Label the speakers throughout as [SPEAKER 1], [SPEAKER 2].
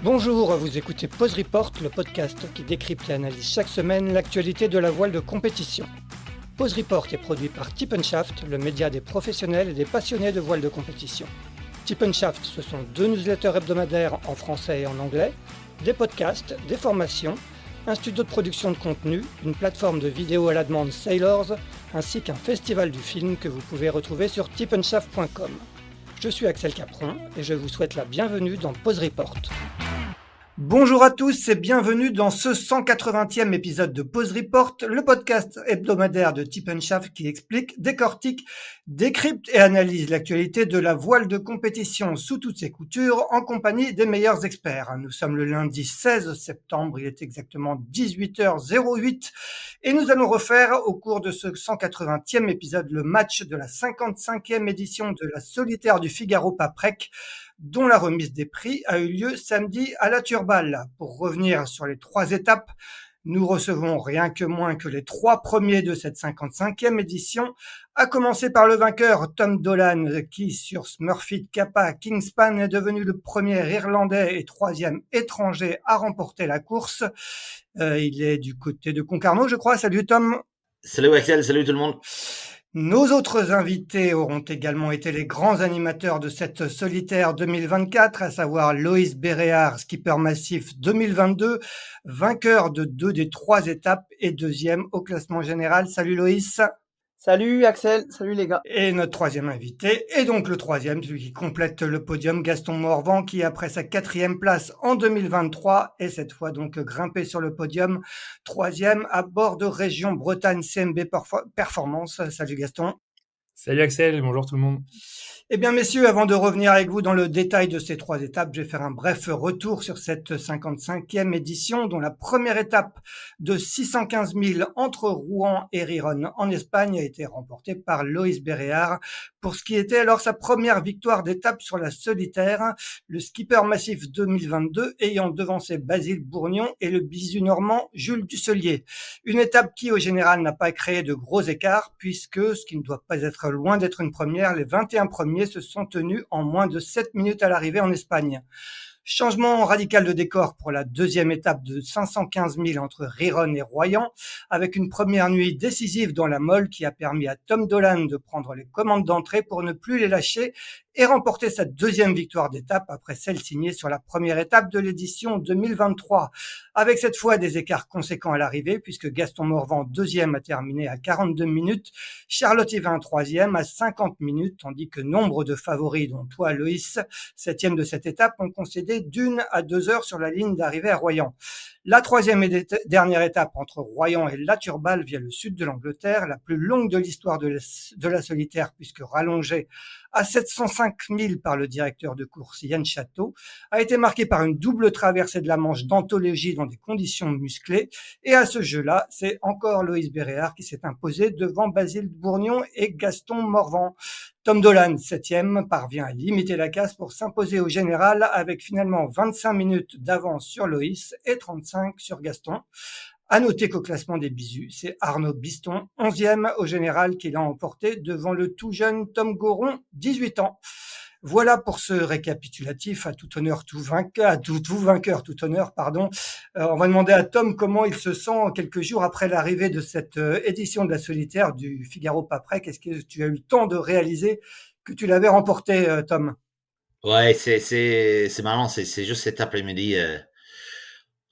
[SPEAKER 1] Bonjour, vous écoutez Pause Report, le podcast qui décrypte et analyse chaque semaine l'actualité de la voile de compétition. Pause Report est produit par Tip & Shaft, le média des professionnels et des passionnés de voile de compétition. Tip & Shaft, ce sont 2 newsletters hebdomadaires en français et en anglais, des podcasts, des formations, un studio de production de contenu, une plateforme de vidéos à la demande Sailors, ainsi qu'un festival du film que vous pouvez retrouver sur tipandshaft.com. Je suis Axel Capron et je vous souhaite la bienvenue dans Pause Report. Bonjour à tous et bienvenue dans ce 180e épisode de Pause Report, le podcast hebdomadaire de Tip & Shaft qui explique, décortique, décrypte et analyse l'actualité de la voile de compétition sous toutes ses coutures en compagnie des meilleurs experts. Nous sommes le lundi 16 septembre, il est exactement 18h08 et nous allons refaire au cours de ce 180e épisode le match de la 55e édition de la Solitaire du Figaro-Paprec, dont la remise des prix a eu lieu samedi à la Turballe. Pour revenir sur les 3 étapes, nous recevons rien que moins que les 3 premiers de cette 55e édition, à commencer par le vainqueur Tom Dolan, qui sur Smurfit Kappa Kingspan est devenu le premier Irlandais et 3e étranger à remporter la course. Il est du côté de Concarneau, je crois. Salut Tom.
[SPEAKER 2] Salut Axel, salut tout le monde.
[SPEAKER 1] Nos autres invités auront également été les grands animateurs de cette solitaire 2024, à savoir Loïs Béréard, skipper massif 2022, vainqueur de 2 des 3 étapes et 2e au classement général. Salut Loïs.
[SPEAKER 3] Salut Axel, salut les gars.
[SPEAKER 1] Et notre 3e invité, et donc le 3e, celui qui complète le podium, Gaston Morvan, qui après sa 4e place en 2023, est cette fois donc grimpé sur le podium, 3e à bord de Région Bretagne CMB Performance. Salut Gaston.
[SPEAKER 4] Salut Axel, bonjour tout le monde.
[SPEAKER 1] Eh bien messieurs, avant de revenir avec vous dans le détail de ces 3 étapes, je vais faire un bref retour sur cette 55e édition, dont la première étape de 615 000 entre Rouen et Riron en Espagne a été remportée par Loïs Béréard pour ce qui était alors sa première victoire d'étape sur la solitaire, le skipper massif 2022 ayant devancé Basile Bourgnon et le bisu normand Jules Dusselier. Une étape qui au général n'a pas créé de gros écarts puisque, ce qui ne doit pas être loin d'être une première, les 21 premiers se sont tenus en moins de 7 minutes à l'arrivée en Espagne. Changement radical de décor pour la 2e étape de 515 000 entre Riron et Royan, avec une première nuit décisive dans la Molle qui a permis à Tom Dolan de prendre les commandes d'entrée pour ne plus les lâcher et remporter sa 2e victoire d'étape après celle signée sur la première étape de l'édition 2023. Avec cette fois des écarts conséquents à l'arrivée puisque Gaston Morvan 2e a terminé à 42 minutes, Charlotte Yvain 3e à 50 minutes, tandis que nombre de favoris, dont toi Loïs, 7e de cette étape, ont concédé d'1 à 2 heures sur la ligne d'arrivée à Royan. La 3e et dernière étape entre Royan et La Turballe via le sud de l'Angleterre, la plus longue de l'histoire de la solitaire puisque rallongée à 705 000 par le directeur de course Yann Château, a été marquée par une double traversée de la Manche d'anthologie dans des conditions musclées. Et à ce jeu-là, c'est encore Loïs Béréard qui s'est imposé devant Basile Bourgnon et Gaston Morvan. Tom Dolan, 7e, parvient à limiter la casse pour s'imposer au général avec finalement 25 minutes d'avance sur Loïs et 35 sur Gaston. À noter qu'au classement des bisus, c'est Arnaud Biston, 11e au général, qui l'a emporté devant le tout jeune Tom Goron, 18 ans. Voilà pour ce récapitulatif à tout honneur, tout vainqueur, tout honneur, pardon. On va demander à Tom comment il se sent quelques jours après l'arrivée de cette édition de la solitaire du Figaro-Paprec. Est-ce que tu as eu le temps de réaliser que tu l'avais remporté, Tom?
[SPEAKER 2] Ouais, c'est marrant, c'est juste cet après-midi,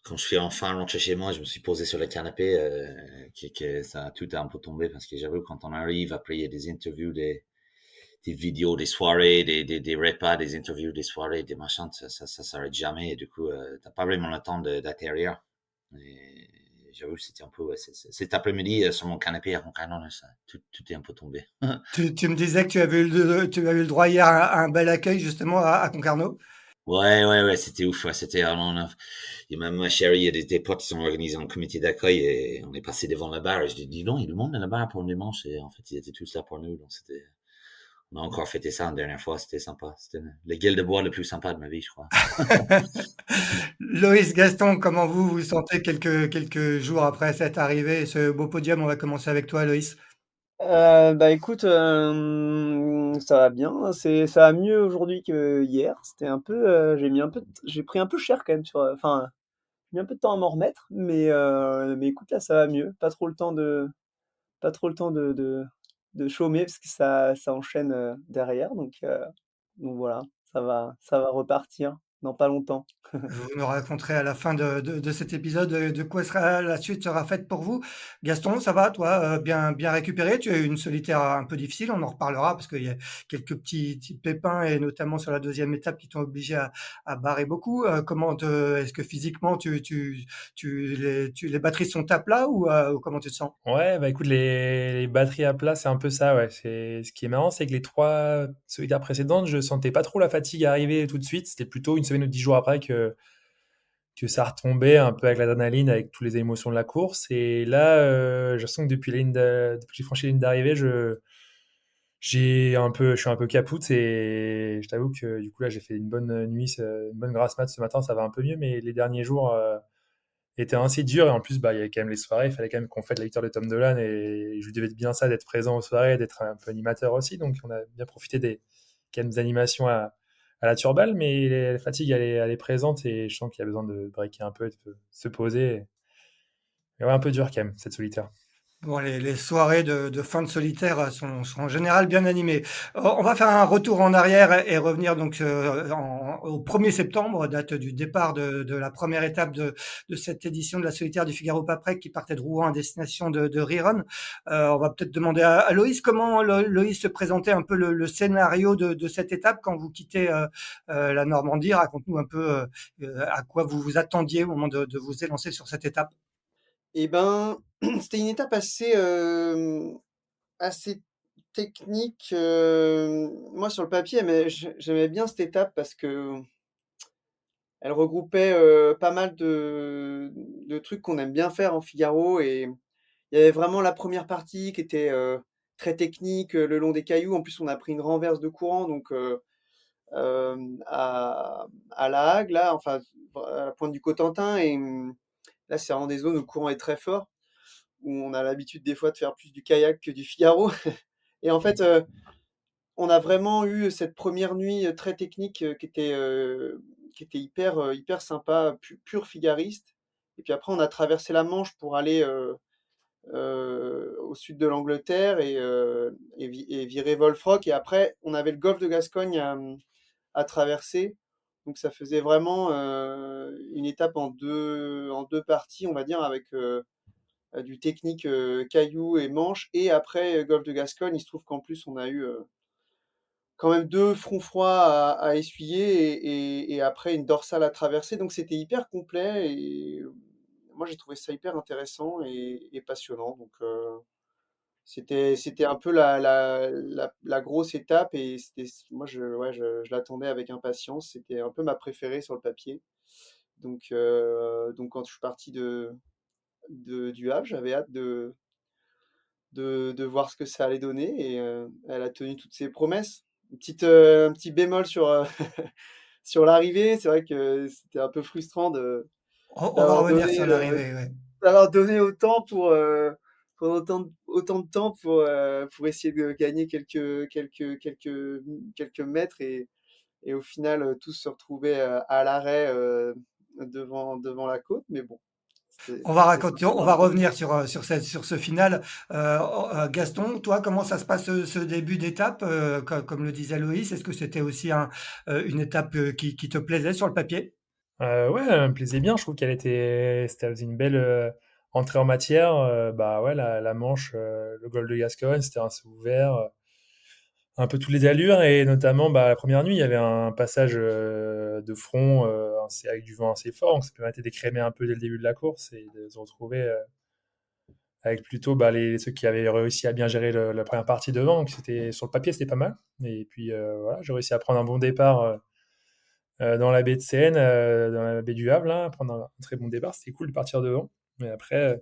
[SPEAKER 2] quand je suis enfin rentré chez moi, je me suis posé sur le canapé, que ça a tout un peu tombé parce que j'avoue, quand on arrive, après il y a des interviews, des vidéos, des soirées, des repas, des interviews, des soirées, des machins, ça s'arrête jamais et du coup, t'as pas vraiment le temps d'atterrir. Et j'avoue, c'était un peu, ouais, cet après-midi, sur mon canapé à Concarneau, tout est un peu tombé.
[SPEAKER 1] Tu me disais que tu avais eu le droit hier à un bel accueil justement à Concarneau.
[SPEAKER 2] Ouais, c'était ouf, ouais, c'était vraiment neuf. Et même ma chérie, il y a des potes qui sont organisés en comité d'accueil et on est passé devant la barre et je dis non, il y a du monde dans la barre pour le dimanche et en fait, ils étaient tous là pour nous, donc on a encore fêté ça une dernière fois, c'était sympa. C'était le gueule de bois le plus sympa de ma vie, je crois.
[SPEAKER 1] Loïs, Gaston, comment vous vous sentez quelques jours après cette arrivée et ce beau podium? On va commencer avec toi, Loïs.
[SPEAKER 3] Écoute, Ça va bien, ça va mieux aujourd'hui que hier. C'était un peu, j'ai pris un peu cher quand même enfin, j'ai mis un peu de temps à m'en remettre, mais écoute, là, ça va mieux. Pas trop le temps de chômer parce que ça enchaîne derrière. Donc voilà, ça va repartir dans pas longtemps.
[SPEAKER 1] Vous me raconterez à la fin de cet épisode de quoi sera la suite sera faite pour vous. Gaston, ça va, toi, bien récupéré? Tu as eu une solitaire un peu difficile, on en reparlera parce qu'il y a quelques petits pépins et notamment sur la deuxième étape qui t'ont obligé à barrer beaucoup. Est-ce que physiquement les batteries sont à plat ou comment tu te sens?
[SPEAKER 4] Ouais, bah écoute, les batteries à plat, c'est un peu ça, ouais. Ce qui est marrant, c'est que les 3 solitaires précédentes, je sentais pas trop la fatigue arriver tout de suite. C'était plutôt une semaine ou 10 jours après que ça retombait un peu avec l'adrénaline, avec toutes les émotions de la course. Et là, j'ai l'impression que depuis que j'ai franchi la ligne d'arrivée, je suis un peu capoute et je t'avoue que du coup là, j'ai fait une bonne nuit, une bonne grasse mat ce matin, ça va un peu mieux, mais les derniers jours, était assez dur et en plus bah il y avait quand même les soirées, il fallait quand même qu'on fête la victoire de Tom Dolan et je lui devais bien ça d'être présent aux soirées, d'être un peu animateur aussi, donc on a bien profité des quand même des animations à la Turballe, mais la fatigue elle est présente et je sens qu'il y a besoin de breaker un peu, de se poser. Et ouais, un peu dur quand même cette solitaire.
[SPEAKER 1] Bon, les soirées de fin de solitaire sont en général bien animées. On va faire un retour en arrière et revenir donc au 1er septembre, date du départ de la première étape de cette édition de la solitaire du Figaro-Paprec qui partait de Rouen à destination de Riron. On va peut-être demander à Loïs comment Loïs se présentait un peu le scénario de cette étape quand vous quittez la Normandie. Raconte-nous un peu à quoi vous vous attendiez au moment de vous élancer sur cette étape.
[SPEAKER 3] Et ben, c'était une étape assez technique. Moi, sur le papier, j'aimais bien cette étape parce que elle regroupait pas mal de trucs qu'on aime bien faire en Figaro. Et il y avait vraiment la première partie qui était très technique le long des cailloux. En plus, on a pris une renverse de courant, donc à La Hague, là, enfin, à la pointe du Cotentin. Et là, c'est vraiment des zones où le courant est très fort, où on a l'habitude des fois de faire plus du kayak que du Figaro. Et en fait, on a vraiment eu cette première nuit très technique qui était hyper sympa, pur figariste. Et puis après, on a traversé la Manche pour aller au sud de l'Angleterre et virer Wolfrock. Et après, on avait le golfe de Gascogne à traverser. Donc ça faisait vraiment une étape en deux parties, on va dire, avec du technique caillou et manche. Et après, golfe de Gascogne, il se trouve qu'en plus, on a eu quand même deux fronts froids à essuyer et après une dorsale à traverser. Donc c'était hyper complet et moi j'ai trouvé ça hyper intéressant et passionnant. Donc c'était un peu la grosse étape et moi je l'attendais avec impatience. C'était un peu ma préférée sur le papier. Donc quand je suis parti du Havre, j'avais hâte de voir ce que ça allait donner et elle a tenu toutes ses promesses. Un petit bémol sur, sur l'arrivée, c'est vrai que c'était un peu frustrant
[SPEAKER 1] On va
[SPEAKER 3] d'avoir
[SPEAKER 1] revenir
[SPEAKER 3] donné,
[SPEAKER 1] sur l'arrivée, ouais.
[SPEAKER 3] d'avoir donné autant pour autant de temps pour essayer de gagner quelques mètres et au final tous se retrouver à l'arrêt devant la côte. Mais bon, c'est sympa
[SPEAKER 1] On va revenir sur ce final. Gaston, toi, comment ça se passe ce début d'étape? Comme le disait Loïs, est-ce que c'était aussi une étape qui te plaisait sur le papier?
[SPEAKER 4] Ouais, elle me plaisait bien. Je trouve c'était une belle entrée en matière. Bah ouais, la Manche, le golfe de Gascogne, c'était assez ouvert, un peu toutes les allures et notamment bah, la première nuit, il y avait un passage de front avec du vent assez fort, donc ça permettait d'écrémer un peu dès le début de la course et de se retrouver avec plutôt bah, ceux qui avaient réussi à bien gérer la première partie devant. Donc c'était sur le papier, c'était pas mal. Et puis voilà, j'ai réussi à prendre un bon départ. Dans la baie de Seine, dans la baie du Havre, là, prendre un très bon départ. C'était cool de partir devant. Mais après,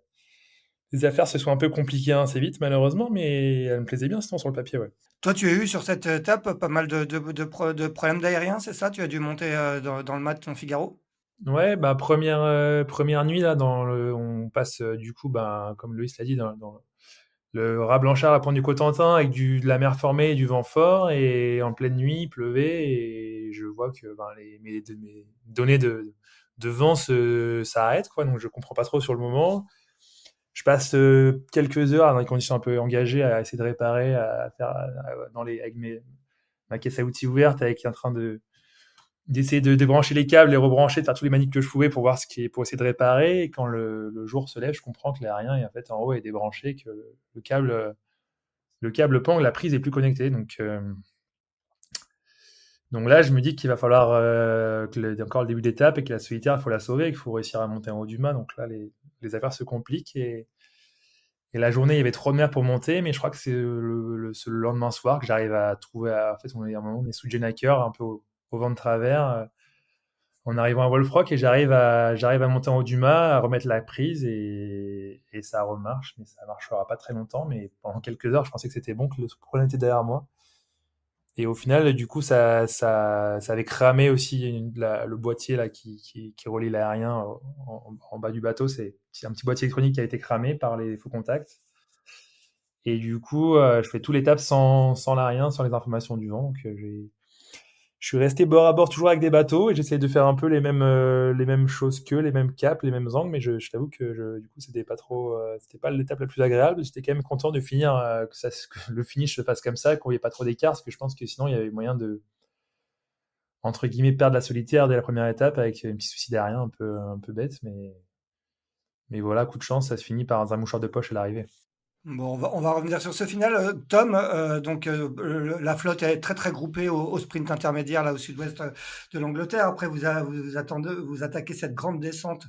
[SPEAKER 4] les affaires se sont un peu compliquées assez vite, malheureusement, mais elle me plaisait bien, sinon, sur le papier, ouais.
[SPEAKER 1] Toi, tu as eu sur cette étape pas mal de problèmes d'aérien, c'est ça? Tu as dû monter dans le mat ton Figaro?
[SPEAKER 4] Ouais, bah, première nuit, là, on passe, du coup, bah, comme Loïs l'a dit, dans le raz Blanchard à la pointe du Cotentin avec de la mer formée et du vent fort. Et en pleine nuit, il pleuvait. Et je vois que mes données de vent s'arrêtent, quoi. Donc je comprends pas trop sur le moment. Je passe quelques heures dans des conditions un peu engagées à essayer de réparer, avec ma caisse à outils ouverte, avec en train d'essayer de débrancher les câbles, les rebrancher, de faire tous les manips que je pouvais pour essayer de réparer. Et quand le jour se lève, je comprends que l'aérien est en fait en haut est débranché, que le câble pend, la prise est plus connectée. Donc là, je me dis qu'il va falloir encore le début d'étape et que la solitaire, il faut la sauver, qu'il faut réussir à monter en haut du mât. Donc là, les affaires se compliquent et la journée, il y avait trop de mer pour monter, mais je crois que c'est le lendemain soir que j'arrive à trouver. En fait, on est sous Jenaker, un peu au vent de travers, en arrivant à Wolfrock, et j'arrive à monter en haut du mât, à remettre la prise, et ça remarche, mais ça marchera pas très longtemps. Mais pendant quelques heures, je pensais que c'était bon, que le problème était derrière moi. Et au final, du coup, ça avait cramé aussi le boîtier là, qui relie l'aérien en bas du bateau. C'est un petit boîtier électronique qui a été cramé par les faux contacts. Et du coup, je fais toute l'étape sans l'aérien, sans les informations du vent. Donc, je suis resté bord à bord toujours avec des bateaux et j'essayais de faire un peu les mêmes choses qu'eux, les mêmes caps, les mêmes angles. Mais je t'avoue que du coup, c'était pas l'étape la plus agréable. J'étais quand même content de finir, que le finish se fasse comme ça, qu'on n'y ait pas trop d'écart, parce que je pense que sinon, il y avait moyen de, entre guillemets, perdre la solitaire dès la première étape avec un petit souci d'aérien un peu bête. Mais voilà, coup de chance, ça se finit par un mouchoir de poche à l'arrivée.
[SPEAKER 1] Bon, on va revenir sur ce final. Tom, donc la flotte est très très groupée au sprint intermédiaire là au sud-ouest de l'Angleterre. Après, vous attaquez cette grande descente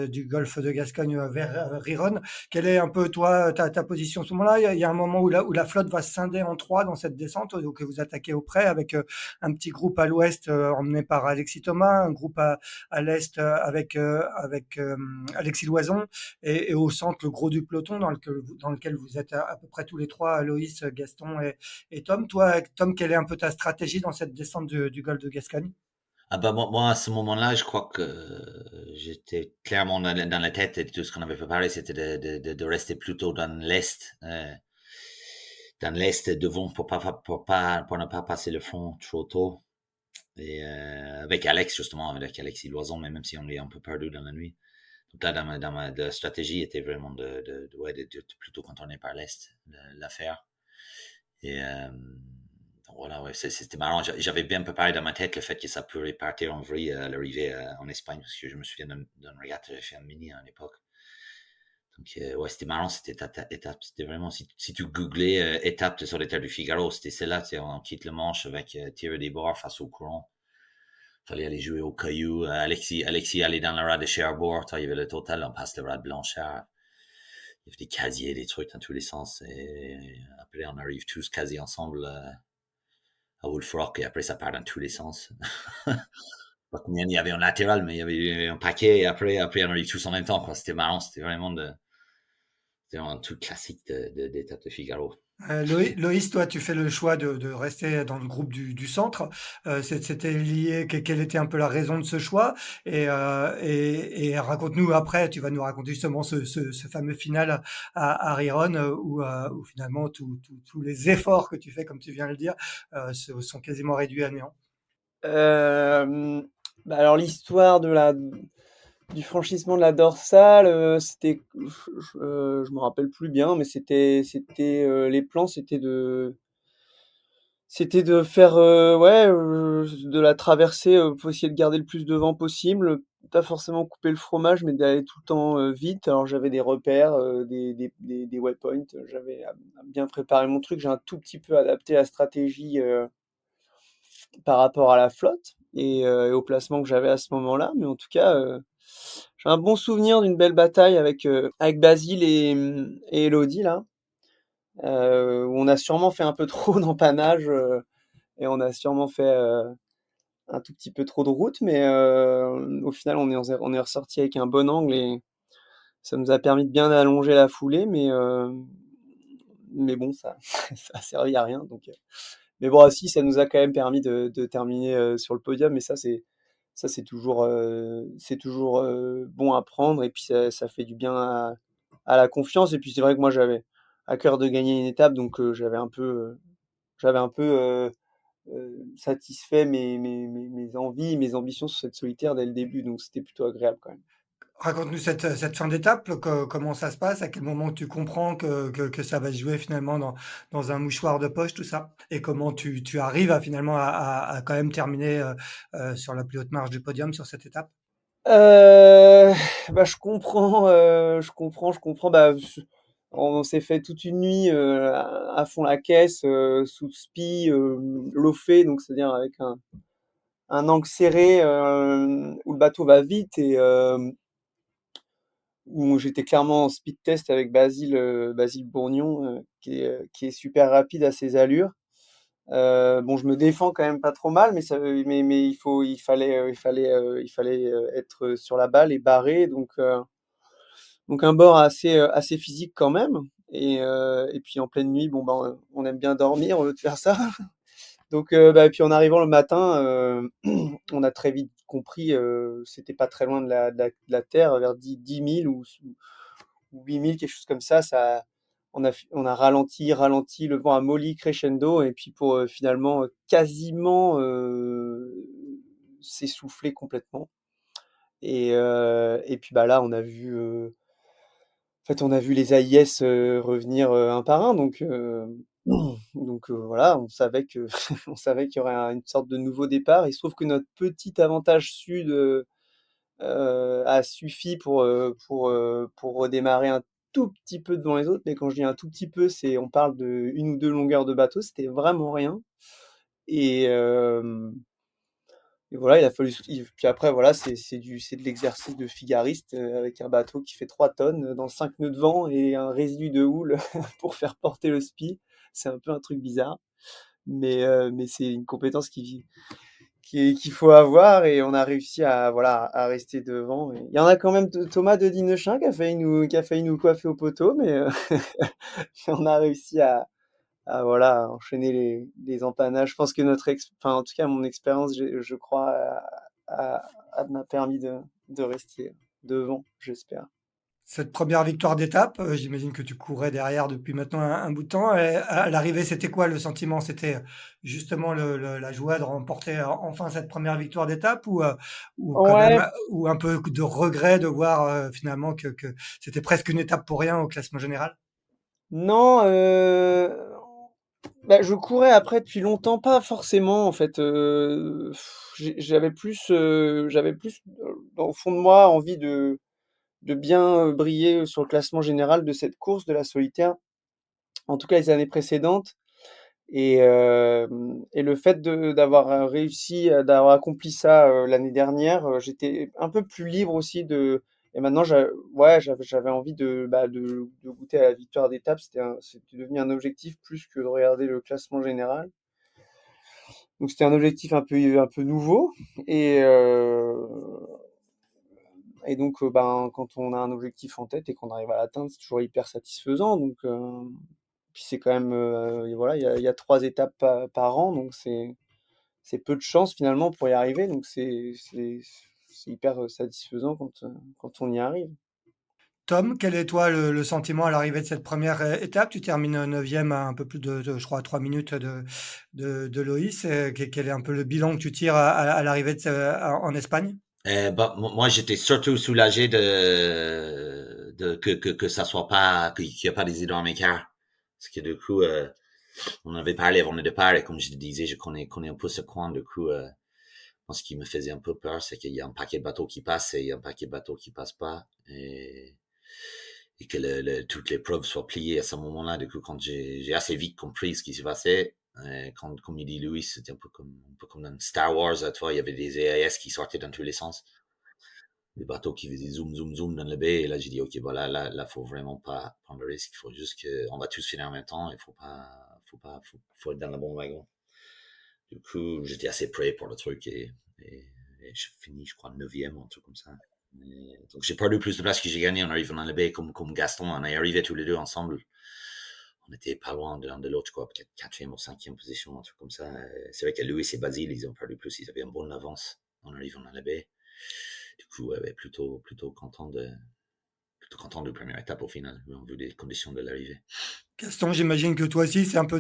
[SPEAKER 1] du golfe de Gascogne vers Riron. Quelle est un peu toi ta position à ce moment-là? Il y a un moment où la flotte va se scinder en trois dans cette descente, donc vous attaquez au près avec un petit groupe à l'ouest emmené par Alexis Thomas, un groupe à l'est avec Alexis Loison et au centre le gros du peloton dans lequel vous êtes à peu près tous les trois, Loïs, Gaston et Tom. Toi, Tom, quelle est un peu ta stratégie dans cette descente du golfe de Gascogne?
[SPEAKER 2] Ah bah moi, à ce moment-là, je crois que j'étais clairement dans la tête et tout ce qu'on avait préparé, c'était de rester plutôt dans l'est devant pour ne pas passer le fond trop tôt. Et avec Alex justement, avec Alexis Loison, mais même si on est un peu perdu dans la nuit. Donc là, la stratégie était vraiment de plutôt contourner par l'est l'affaire. Et voilà, ouais, c'était marrant. J'avais bien préparé dans ma tête le fait que ça pourrait partir en vrille à l'arrivée en Espagne, parce que je me souviens d'un regard que j'avais fait en mini à l'époque. Donc, ouais, c'était marrant, cette étape. C'était vraiment, si tu googlais étape sur les terres du Figaro, c'était celle-là, on quitte le Manche avec tiré des bords face au courant. Fallait aller jouer au caillou. Alexis allait dans le rade de Cherbourg. Il y avait le total, on passe le rade Blanchard. Il y avait des casiers, des trucs dans tous les sens. Et après, on arrive tous quasi ensemble à Wolfrock et après, ça part dans tous les sens. Pas combien il y avait en latéral, mais il y avait un paquet et après, on arrive tous en même temps, quoi. C'était marrant. C'était vraiment un truc classique d'étape de Figaro.
[SPEAKER 1] Loïs, toi, tu fais le choix de rester dans le groupe du centre. C'était lié, quelle était un peu la raison de ce choix? Et raconte-nous après, tu vas nous raconter justement ce fameux final à Riron où finalement tous les efforts que tu fais, comme tu viens de le dire, sont quasiment réduits à néant.
[SPEAKER 3] Bah alors l'histoire du franchissement de la dorsale, je me rappelle plus bien, mais les plans, c'était de faire, de la traversée, pour essayer de garder le plus de vent possible, pas forcément couper le fromage, mais d'aller tout le temps vite. Alors j'avais des repères, des waypoints, j'avais bien préparé mon truc. J'ai un tout petit peu adapté la stratégie par rapport à la flotte et au placement que j'avais à ce moment-là. Mais en tout cas, j'ai un bon souvenir d'une belle bataille avec Basile et Elodie là, où on a sûrement fait un peu trop d'empannage et on a sûrement fait un tout petit peu trop de route, mais au final on est ressorti avec un bon angle et ça nous a permis de bien allonger la foulée, mais bon, ça ça a servi à rien. Donc, mais bon, si, ça nous a quand même permis de terminer sur le podium, et ça c'est toujours bon à prendre, et puis ça fait du bien à la confiance. Et puis c'est vrai que moi à cœur de gagner une étape, donc j'avais un peu satisfait mes envies, mes ambitions sur cette solitaire dès le début, donc c'était plutôt agréable quand même.
[SPEAKER 1] Raconte-nous cette fin d'étape, comment ça se passe? À quel moment tu comprends que ça va se jouer finalement dans un mouchoir de poche, tout ça? Et comment tu arrives à finalement à quand même terminer sur la plus haute marge du podium sur cette étape?
[SPEAKER 3] Heu, Bah, je comprends, bah, on s'est fait toute une nuit, à fond la caisse, sous spi, low fait, donc c'est-à-dire avec un angle serré, où le bateau va vite et où j'étais clairement en speed test avec Basile Bourgnon, qui est super rapide à ses allures. Bon, je me défends quand même pas trop mal, mais il fallait être sur la balle et barré, donc un bord assez physique quand même. Et puis en pleine nuit, bon ben, on aime bien dormir au lieu de faire ça. Donc bah, et puis en arrivant le matin, on a très vite compris, c'était pas très loin de la terre, vers 10 000 ou 8 000, quelque chose comme ça. On a ralenti, le vent a molli crescendo, et puis pour finalement quasiment s'essouffler complètement. Et puis bah là, on a vu les AIS revenir un par un, donc voilà, on savait que on savait qu'il y aurait une sorte de nouveau départ. Il se trouve que notre petit avantage sud a suffi pour redémarrer un tout petit peu devant les autres. Mais quand je dis un tout petit peu, on parle de une ou deux longueurs de bateau, c'était vraiment rien. Et, euh, et voilà, il a fallu. Puis après, voilà, c'est de l'exercice de figariste avec un bateau qui fait 3 tonnes dans 5 nœuds de vent et un résidu de houle pour faire porter le spi. C'est un peu un truc bizarre, mais c'est une compétence qu'il faut avoir, et on a réussi à rester devant. Et il y en a quand même Thomas de Dinechin qui a failli nous coiffer au poteau, mais on a réussi à enchaîner les empannages. Je pense que enfin, en tout cas, mon expérience, je crois, m'a permis de rester devant, j'espère.
[SPEAKER 1] Cette première victoire d'étape, j'imagine que tu courais derrière depuis maintenant un bout de temps. Et à l'arrivée, c'était quoi le sentiment? C'était justement la joie de remporter enfin cette première victoire d'étape ou quand même
[SPEAKER 3] Ouais,
[SPEAKER 1] ou un peu de regret de voir finalement que c'était presque une étape pour rien au classement général?
[SPEAKER 3] non, bah, je courais après depuis longtemps, pas forcément en fait. J'avais plus au fond de moi envie de bien briller sur le classement général de cette course de la solitaire, en tout cas les années précédentes. Et le fait d'avoir réussi, d'avoir accompli ça l'année dernière, j'étais un peu plus libre aussi et maintenant, ouais, j'avais envie de goûter à la victoire d'étape. C'était devenu un objectif plus que de regarder le classement général. Donc c'était un objectif un peu nouveau. Et, euh, et donc, quand on a un objectif en tête et qu'on arrive à l'atteindre, c'est toujours hyper satisfaisant. Donc, puis c'est quand même, et voilà, il y a 3 étapes par an, donc c'est peu de chance finalement pour y arriver. Donc c'est hyper satisfaisant quand on y arrive.
[SPEAKER 1] Tom, quel est toi le sentiment à l'arrivée de cette première étape? Tu termines neuvième à un peu plus je crois, 3 minutes de Loïs. Quel est un peu le bilan que tu tires à l'arrivée en Espagne?
[SPEAKER 2] Bah, moi, j'étais surtout soulagé que ça soit pas, qu'il n'y ait pas des énormes écarts. Parce que du coup, on avait parlé avant le départ et comme je te disais, je connais un peu ce coin. Du coup, moi, ce qui me faisait un peu peur, c'est qu'il y a un paquet de bateaux qui passent et il y a un paquet de bateaux qui passent pas. Et que toutes les preuves soient pliées à ce moment-là. Du coup, quand j'ai assez vite compris ce qui s'est passé, comme il dit Louis, c'était un peu comme dans Star Wars, à toi, il y avait des AIS qui sortaient dans tous les sens, des bateaux qui faisaient zoom, zoom, zoom dans le baie, et là, j'ai dit, ok, voilà, là, faut vraiment pas prendre le risque, il faut juste on va tous finir en même temps, il faut être dans le bon wagon. Du coup, j'étais assez prêt pour le truc, et je finis, je crois, 9e, un truc comme ça. Donc, j'ai perdu plus de place que j'ai gagné en arrivant dans la baie, comme Gaston. On est arrivés tous les deux ensemble. On était pas loin de l'un de l'autre, quoi, peut-être 4e ou 5e position, un truc comme ça. C'est vrai que Louis et Basile, ils ont perdu plus. Ils avaient un bon avance en arrivant dans la baie. Du coup, ouais, plutôt content de la première étape au final, en vue des conditions de l'arrivée.
[SPEAKER 1] Gaston, j'imagine que toi aussi, c'est un peu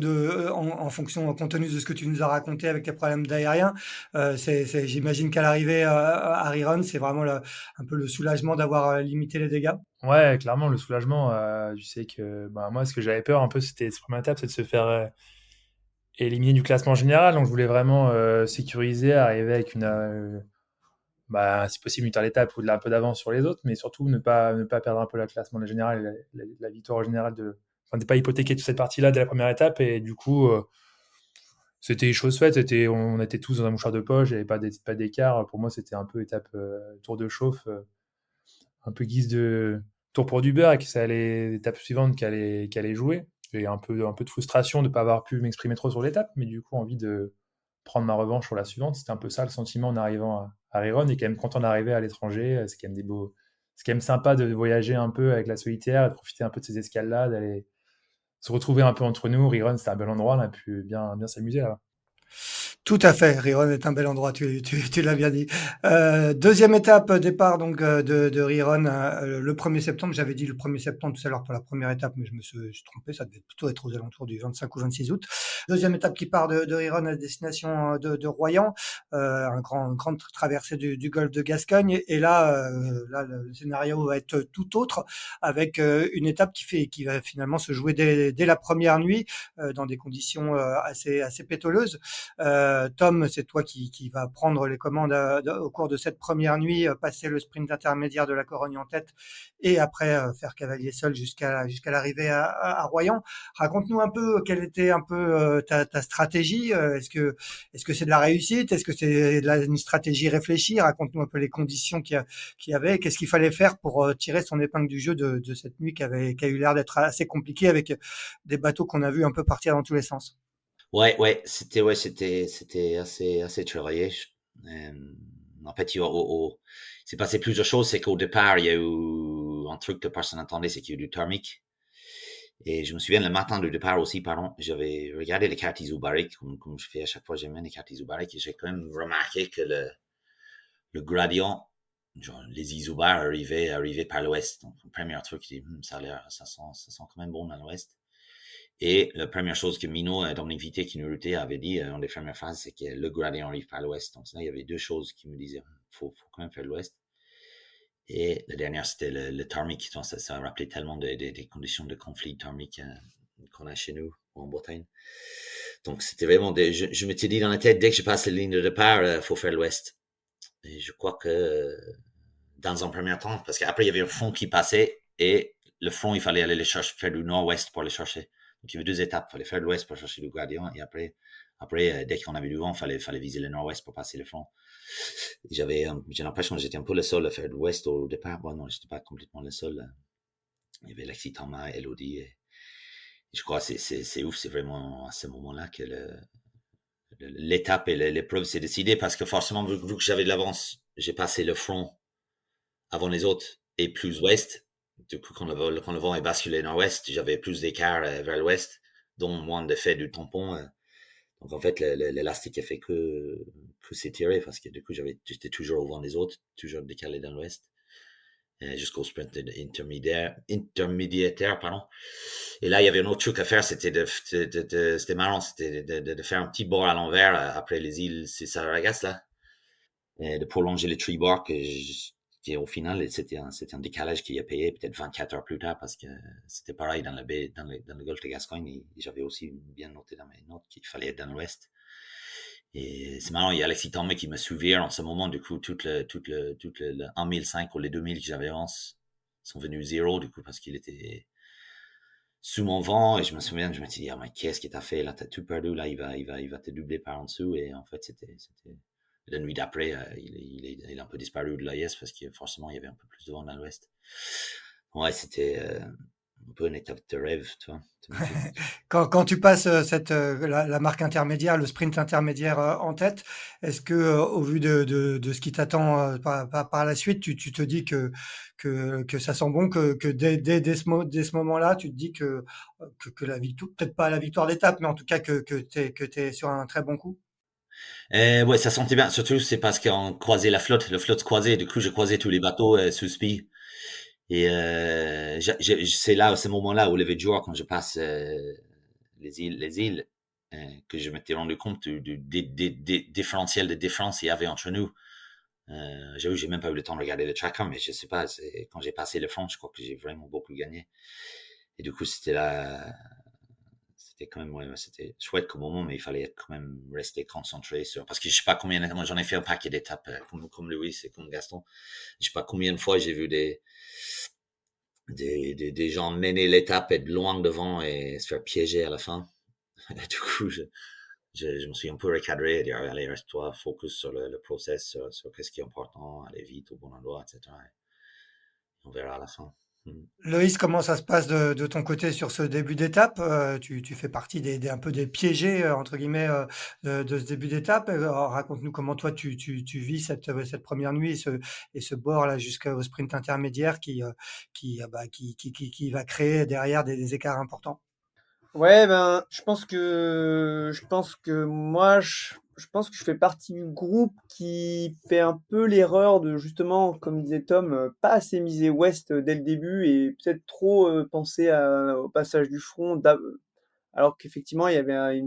[SPEAKER 1] en fonction, compte tenu de ce que tu nous as raconté avec tes problèmes d'aérien, j'imagine qu'à l'arrivée à Riron, c'est vraiment un peu le soulagement d'avoir limité les dégâts.
[SPEAKER 4] Ouais, clairement, le soulagement, je sais que bah, moi, ce que j'avais peur un peu, c'était cette première étape, c'est de se faire éliminer du classement général. Donc, je voulais vraiment sécuriser, arriver avec bah, si possible, une telle étape ou de un peu d'avance sur les autres, mais surtout ne pas perdre un peu le classement général, la victoire générale enfin, de pas hypothéquer toute cette partie-là dès la première étape. Et du coup, c'était chose faite. On était tous dans un mouchoir de poche, il n'y avait pas d'écart. Pour moi, c'était un peu étape tour de chauffe, un peu guise de tour pour du beurre, et que ça allait l'étape suivante qu'allait jouer. J'ai un peu de frustration de ne pas avoir pu m'exprimer trop sur l'étape, mais du coup, envie de prendre ma revanche sur la suivante. C'était un peu ça le sentiment en arrivant à Riron, et quand même content d'arriver à l'étranger. C'est quand même sympa de voyager un peu avec la solitaire, de profiter un peu de ces escales-là, d'aller se retrouver un peu entre nous. Riron, c'était un bel endroit, on a pu bien, bien s'amuser là.
[SPEAKER 1] Tout à fait, Riron est un bel endroit, tu l'as bien dit. Deuxième étape, départ donc de Riron le 1er septembre. J'avais dit le 1er septembre tout à l'heure pour la première étape, mais je me suis trompé, ça devait plutôt être aux alentours du 25 ou 26 août. Deuxième étape qui part de Riron à destination de Royan, une grande traversée du golfe de Gascogne. Et là, le scénario va être tout autre, avec une étape qui va finalement se jouer dès la première nuit, dans des conditions assez pétoleuses. Tom, c'est toi qui va prendre les commandes au cours de cette première nuit, passer le sprint intermédiaire de la Corogne en tête, et après faire cavalier seul jusqu'à l'arrivée à Royan. Raconte-nous un peu quelle était un peu ta stratégie. Est-ce que c'est de la réussite? Est-ce que c'est une stratégie réfléchie? Raconte-nous un peu les conditions qu'il y avait, et qu'est-ce qu'il fallait faire pour tirer son épingle du jeu de cette nuit qui a eu l'air d'être assez compliquée, avec des bateaux qu'on a vu un peu partir dans tous les sens.
[SPEAKER 2] Ouais, c'était assez travaillé. En fait, il s'est passé plusieurs choses. C'est qu'au départ, il y a eu un truc que personne n'attendait, c'est qu'il y a eu du thermique. Et je me souviens, le matin du départ aussi, pardon, j'avais regardé les cartes isobariques, comme je fais à chaque fois, j'aime bien les cartes isobariques, et j'ai quand même remarqué que le gradient, genre, les isobars arrivaient par l'ouest. Donc, le premier truc, je dis, ça sent quand même bon dans l'ouest. Et la première chose que Mino, Dominique Vité, qui nous routait, avait dit dans les premières phases, c'est que le gradient arrive par l'ouest. Donc là, il y avait deux choses qui me disaient, faut quand même faire l'ouest. Et la dernière, c'était le thermique. Ça a rappelé tellement des conditions de conflit thermique qu'on a chez nous, ou en Bretagne. Donc, c'était vraiment je m'étais dit dans la tête, dès que je passe la ligne de départ, faut faire l'ouest. Et je crois que dans un premier temps, parce qu'après, il y avait un front qui passait, et le front, il fallait aller les chercher, faire du nord-ouest pour les chercher. Donc, il y avait deux étapes. Il fallait faire l'ouest pour chercher le gradient, et après dès qu'on avait du vent, il fallait viser le nord-ouest pour passer le front. J'ai l'impression que j'étais un peu le seul à faire l'ouest au départ. Bon, non, j'étais pas complètement le seul. Il y avait Lexi Thomas, Elodie, et je crois que c'est ouf, c'est vraiment à ce moment-là que l'étape et l'épreuve s'est décidée, parce que forcément, vu que j'avais de l'avance, j'ai passé le front avant les autres et plus ouest. Du coup, quand le vent est basculé nord-ouest, j'avais plus d'écart vers l'ouest, donc moins d'effet du tampon. Donc, en fait, l'élastique a fait que s'étirer, parce que du coup, j'étais toujours au vent des autres, toujours décalé dans l'ouest, jusqu'au sprint intermédiaire, pardon. Et là, il y avait un autre truc à faire, c'était c'était marrant, c'était de faire un petit bord à l'envers après les îles Cesaragas, là, et de prolonger le tree bar, qui au final, c'était un décalage qui a payé peut-être 24 heures plus tard, parce que c'était pareil dans la baie, dans le golfe de Gascogne, et j'avais aussi bien noté dans mes notes qu'il fallait être dans l'ouest. Et c'est marrant, il y a Alexis Tomé qui me souvient en ce moment, du coup, tout le 1005 ou les 2000 que j'avais avance sont venus zéro, du coup, parce qu'il était sous mon vent, et je me souviens, je me suis dit, ah, mais qu'est-ce qu'il t'a fait, là, t'as tout perdu, là, il va te doubler par en dessous, et en fait, c'était, la nuit d'après, il a un peu disparu de l'AIS, parce que forcément, il y avait un peu plus de vent dans l'ouest. Ouais, c'était un peu une étape de rêve, tu vois.
[SPEAKER 1] Quand tu passes la marque intermédiaire, le sprint intermédiaire en tête, est-ce que au vu de ce qui t'attend par la suite, tu te dis que ça sent bon, que dès ce moment-là, tu te dis que la victoire, peut-être pas la victoire d'étape, mais en tout cas que t'es sur un très bon coup?
[SPEAKER 2] Ouais, ça sentait bien. Surtout, c'est parce qu'on croisait la flotte croisait. Du coup, je croisais tous les bateaux sous spi. Et c'est là, à ce moment-là, où le jour, quand je passe les îles, que je m'étais rendu compte des différentiels de différence qu'il y avait entre nous. J'avoue, j'ai même pas eu le temps de regarder le tracker, mais je sais pas, quand j'ai passé le front, je crois que j'ai vraiment beaucoup gagné. Et du coup, c'était quand même, ouais, c'était chouette comme moment, mais il fallait quand même rester concentré sur, parce que je sais pas combien, moi j'en ai fait un paquet d'étapes, comme Louis et comme Gaston. Je sais pas combien de fois j'ai vu des gens mener l'étape, être loin devant et se faire piéger à la fin. Et du coup, je me suis un peu recadré et dire, allez, reste-toi, focus sur le process, sur qu'est-ce qui est important, aller vite au bon endroit, etc. Et on verra à la fin.
[SPEAKER 1] Loïs, comment ça se passe de ton côté sur ce début d'étape? Tu fais partie un peu des piégés, entre guillemets, de ce début d'étape. Alors, raconte-nous comment toi tu vis cette première nuit et ce bord là jusqu'au sprint intermédiaire qui va créer derrière des écarts importants.
[SPEAKER 3] Ouais, ben, je pense que moi, je pense que je fais partie du groupe qui fait un peu l'erreur de justement, comme disait Tom, pas assez miser West dès le début et peut-être trop penser au passage du front, alors qu'effectivement il y avait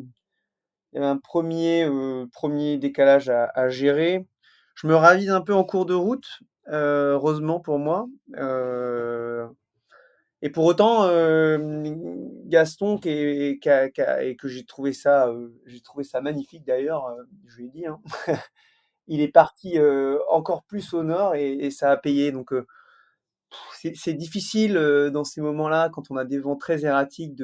[SPEAKER 3] un premier décalage à gérer. Je me ravise un peu en cours de route, heureusement pour moi. Euh, et pour autant, Gaston, et que j'ai trouvé ça magnifique d'ailleurs, je lui ai dit, hein, il est parti encore plus au nord et ça a payé. Donc c'est difficile dans ces moments-là, quand on a des vents très erratiques,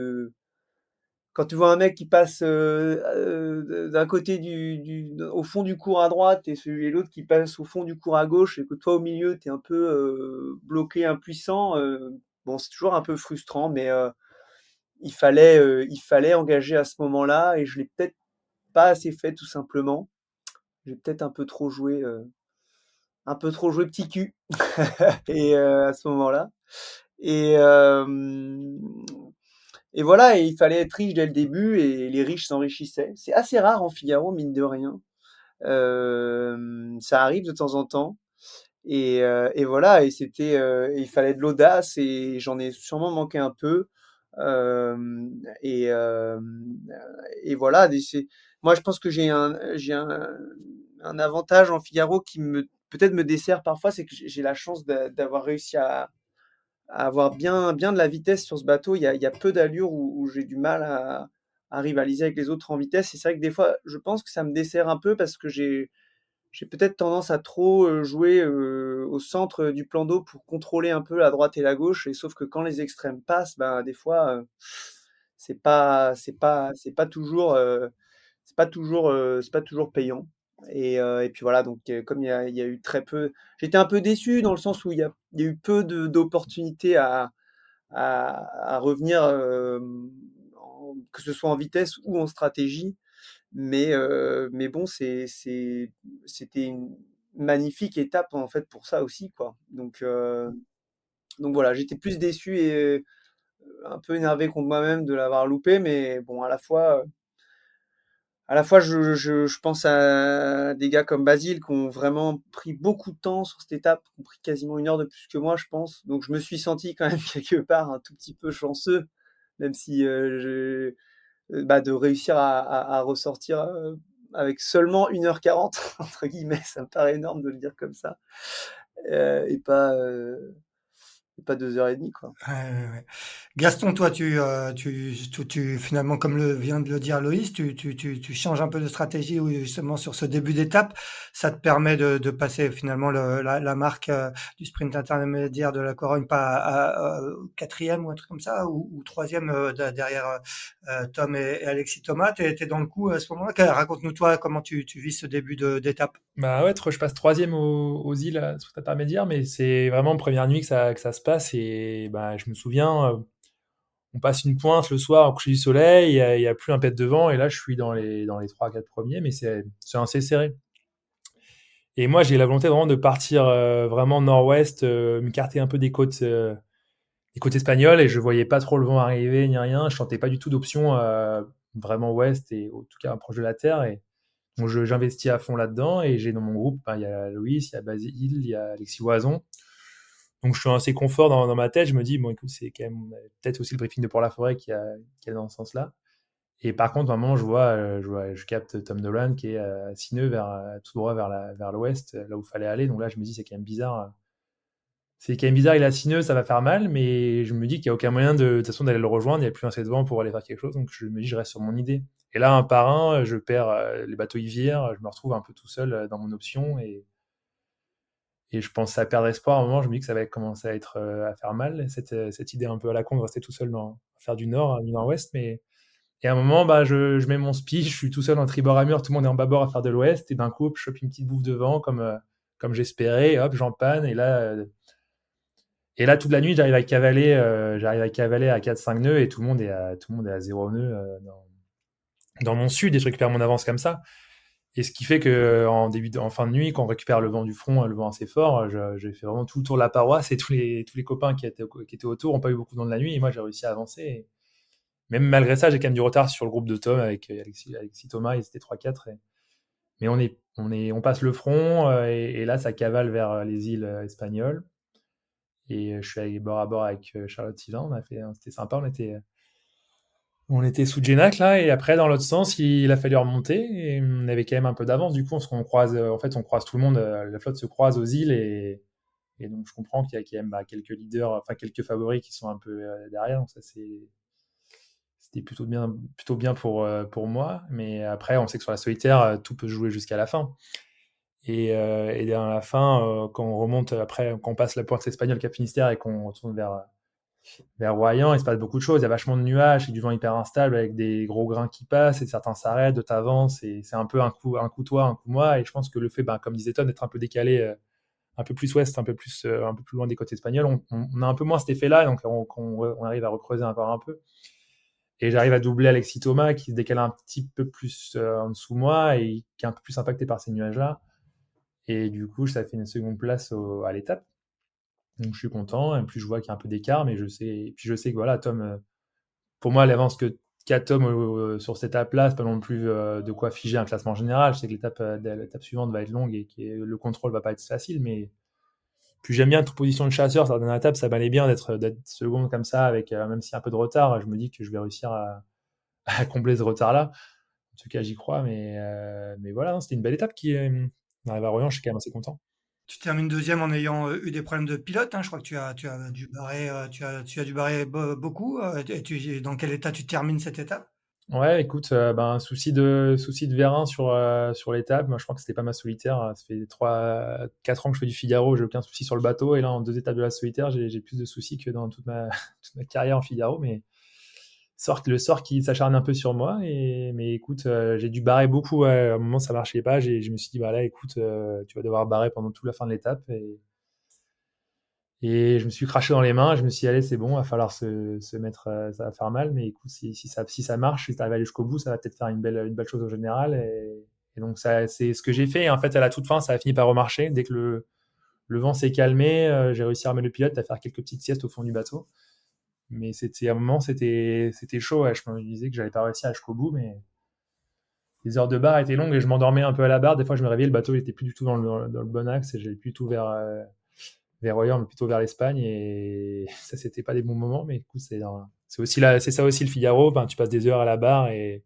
[SPEAKER 3] quand tu vois un mec qui passe d'un côté au fond du cours à droite et l'autre qui passe au fond du cours à gauche et que toi au milieu tu es un peu bloqué, impuissant, bon, c'est toujours un peu frustrant, mais il fallait engager à ce moment-là et je l'ai peut-être pas assez fait, tout simplement. J'ai peut-être un peu trop joué petit cul et à ce moment-là. Et, et voilà, et il fallait être riche dès le début et les riches s'enrichissaient. C'est assez rare en Figaro, mine de rien. Ça arrive de temps en temps. Et voilà, il fallait de l'audace et j'en ai sûrement manqué un peu. Euh, et, euh, et voilà, moi je pense que j'ai un avantage en Figaro qui peut-être me dessert parfois, c'est que j'ai la chance d'avoir réussi à avoir bien, bien de la vitesse sur ce bateau. Il y a peu d'allures où j'ai du mal à rivaliser avec les autres en vitesse. Et c'est vrai que des fois, je pense que ça me dessert un peu parce que j'ai peut-être tendance à trop jouer au centre du plan d'eau pour contrôler un peu la droite et la gauche. Et sauf que quand les extrêmes passent, ben, des fois, c'est pas toujours payant. Et puis voilà, donc comme il y a eu très peu, j'étais un peu déçu dans le sens où il y a eu peu d'opportunités à revenir, que ce soit en vitesse ou en stratégie. Mais bon, c'était une magnifique étape en fait pour ça aussi, quoi. Donc voilà, j'étais plus déçu et un peu énervé contre moi-même de l'avoir loupé, mais bon, à la fois, je pense à des gars comme Basile qui ont vraiment pris beaucoup de temps sur cette étape, qui ont pris quasiment 1 heure de plus que moi, je pense. Donc je me suis senti quand même quelque part un tout petit peu chanceux, même si de réussir à ressortir avec seulement 1h40, entre guillemets, ça me paraît énorme de le dire comme ça, et pas 2h30, quoi.
[SPEAKER 1] Ouais, ouais, ouais. Gaston, toi, finalement, comme vient de le dire Loïs, tu changes un peu de stratégie oui, justement sur ce début d'étape. Ça te permet de passer finalement la marque du sprint intermédiaire de la Corogne pas quatrième ou un truc comme ça, ou troisième derrière Tom et Alexis Thomas. T'es dans le coup à ce moment-là. Raconte-nous toi comment tu vis ce début d'étape.
[SPEAKER 4] Bah ouais, je passe troisième aux îles sur cet intermédiaire, mais c'est vraiment première nuit que ça se passe. Et bah, je me souviens, on passe une pointe le soir au coucher du soleil, il y a plus un pet de vent, et là je suis dans les 3-4 premiers, mais c'est assez serré. Et moi j'ai la volonté vraiment de partir vraiment nord-ouest, m'écarter un peu des côtes espagnoles, et je voyais pas trop le vent arriver ni rien. Je sentais pas du tout d'option vraiment ouest et en tout cas proche de la terre. Et donc j'investis à fond là-dedans et j'ai dans mon groupe, il y a Louis, il y a Basile, il y a Alexis Oison. Donc je suis assez confort dans ma tête. Je me dis, bon, écoute, c'est quand même peut-être aussi le briefing de Port-la-Forêt qui est dans ce sens-là. Et par contre, à un moment, je capte Tom Nolan qui est à Sineux, tout droit vers l'ouest, là où il fallait aller. Donc là, je me dis, c'est quand même bizarre. C'est quand même bizarre, il est à Sineux, ça va faire mal, mais je me dis qu'il n'y a aucun moyen de toute façon d'aller le rejoindre. Il n'y a plus assez de vent pour aller faire quelque chose. Donc je me dis, je reste sur mon idée. Et là, un par un, je perds, les bateaux ils virent, je me retrouve un peu tout seul dans mon option et je pense à perdre espoir. À un moment, je me dis que ça va commencer à faire mal, cette idée un peu à la con de rester tout seul à faire du nord, du nord-ouest. Et à un moment, bah, je mets mon spi, je suis tout seul en tribord à mur, tout le monde est en bâbord à faire de l'ouest, et d'un coup, hop, je chope une petite bouffe de vent comme j'espérais, et hop, j'en panne, et là, toute la nuit, j'arrive à cavaler à 4-5 nœuds, et tout le monde est à 0 nœuds dans mon sud, et je récupère mon avance comme ça. Et ce qui fait que en fin de nuit, quand on récupère le vent du front, le vent assez fort, j'ai fait vraiment tout le tour de la paroisse, et tous les copains qui étaient autour n'ont pas eu beaucoup de vent de la nuit, et moi, j'ai réussi à avancer. Et même malgré ça, j'ai quand même du retard sur le groupe de Tom avec Alexis Thomas, ils étaient 3-4. Mais on passe le front, et là, ça cavale vers les îles espagnoles. Et je suis allé bord à bord avec Charlotte Sivan. C'était sympa. On était sous Genac là, et après dans l'autre sens, il a fallu remonter. Et on avait quand même un peu d'avance. Du coup, on croise tout le monde. La flotte se croise aux îles, et donc je comprends qu'il y a quand même quelques leaders, enfin quelques favoris qui sont un peu derrière. Donc ça c'était plutôt bien pour moi. Mais après, on sait que sur la solitaire, tout peut se jouer jusqu'à la fin. Et dans la fin, quand on remonte après, quand on passe la pointe espagnole Cap Finistère et qu'on retourne vers Royan, il se passe beaucoup de choses. Il y a vachement de nuages, et du vent hyper instable avec des gros grains qui passent, et certains s'arrêtent, d'autres avancent. Et c'est un peu un coup toi, un coup moi. Et je pense que le fait, comme disait Tom, d'être un peu décalé, un peu plus ouest, un peu plus loin des côtes espagnoles, on a un peu moins cet effet-là, donc on arrive à recreuser encore un peu. Et j'arrive à doubler Alexis Thomas qui se décale un petit peu plus en dessous de moi et qui est un peu plus impacté par ces nuages-là. Et du coup, ça fait une seconde place à l'étape. Donc je suis content. Et puis je vois qu'il y a un peu d'écart, mais je sais que voilà, Tom, pour moi, l'avance qu'a Tom sur cette étape-là, c'est pas non plus de quoi figer un classement général. Je sais que l'étape suivante va être longue et que le contrôle va pas être facile, mais puis j'aime bien être en position de chasseur. Sur la dernière étape, ça m'allait bien d'être second comme ça, avec même s'il y a un peu de retard. Je me dis que je vais réussir à combler ce retard-là. En tout cas, j'y crois, mais voilà, hein, c'était une belle étape on arrive à Royan, je suis quand même assez content.
[SPEAKER 1] Tu termines deuxième en ayant eu des problèmes de pilote, hein. Je crois que tu as dû barrer, tu as dû barrer beaucoup. Dans quel état tu termines cette étape?
[SPEAKER 4] Ouais, écoute, souci de vérin sur l'étape. Moi, je crois que c'était pas ma solitaire. Ça fait 4 ans que je fais du Figaro, j'ai aucun souci sur le bateau. Et là, en 2 étapes de la solitaire, j'ai plus de soucis que dans toute ma, toute ma carrière en Figaro. Mais le sort qui s'acharne un peu sur moi. Mais écoute, j'ai dû barrer beaucoup. Ouais. À un moment, ça marchait pas. Je me suis dit, bah là, écoute, tu vas devoir barrer pendant toute la fin de l'étape. Et je me suis craché dans les mains. Je me suis dit, allez, c'est bon, il va falloir se mettre. Ça va faire mal. Mais écoute, si ça marche, si tu arrives à aller jusqu'au bout, ça va peut-être faire une belle chose au général. Et donc, ça, c'est ce que j'ai fait. Et en fait, à la toute fin, ça a fini par remarcher. Dès que le vent s'est calmé, j'ai réussi à remettre le pilote, à faire quelques petites siestes au fond du bateau. Mais à un moment, c'était chaud. Ouais. Je me disais que j'allais pas réussir à aller jusqu'au bout, mais les heures de barre étaient longues et je m'endormais un peu à la barre. Des fois, je me réveillais, le bateau il était plus du tout dans le bon axe et j'allais plus du tout vers Royan, mais plutôt vers l'Espagne. Et ça, c'était pas des bons moments. Mais écoute, c'est ça aussi le Figaro. Ben, tu passes des heures à la barre et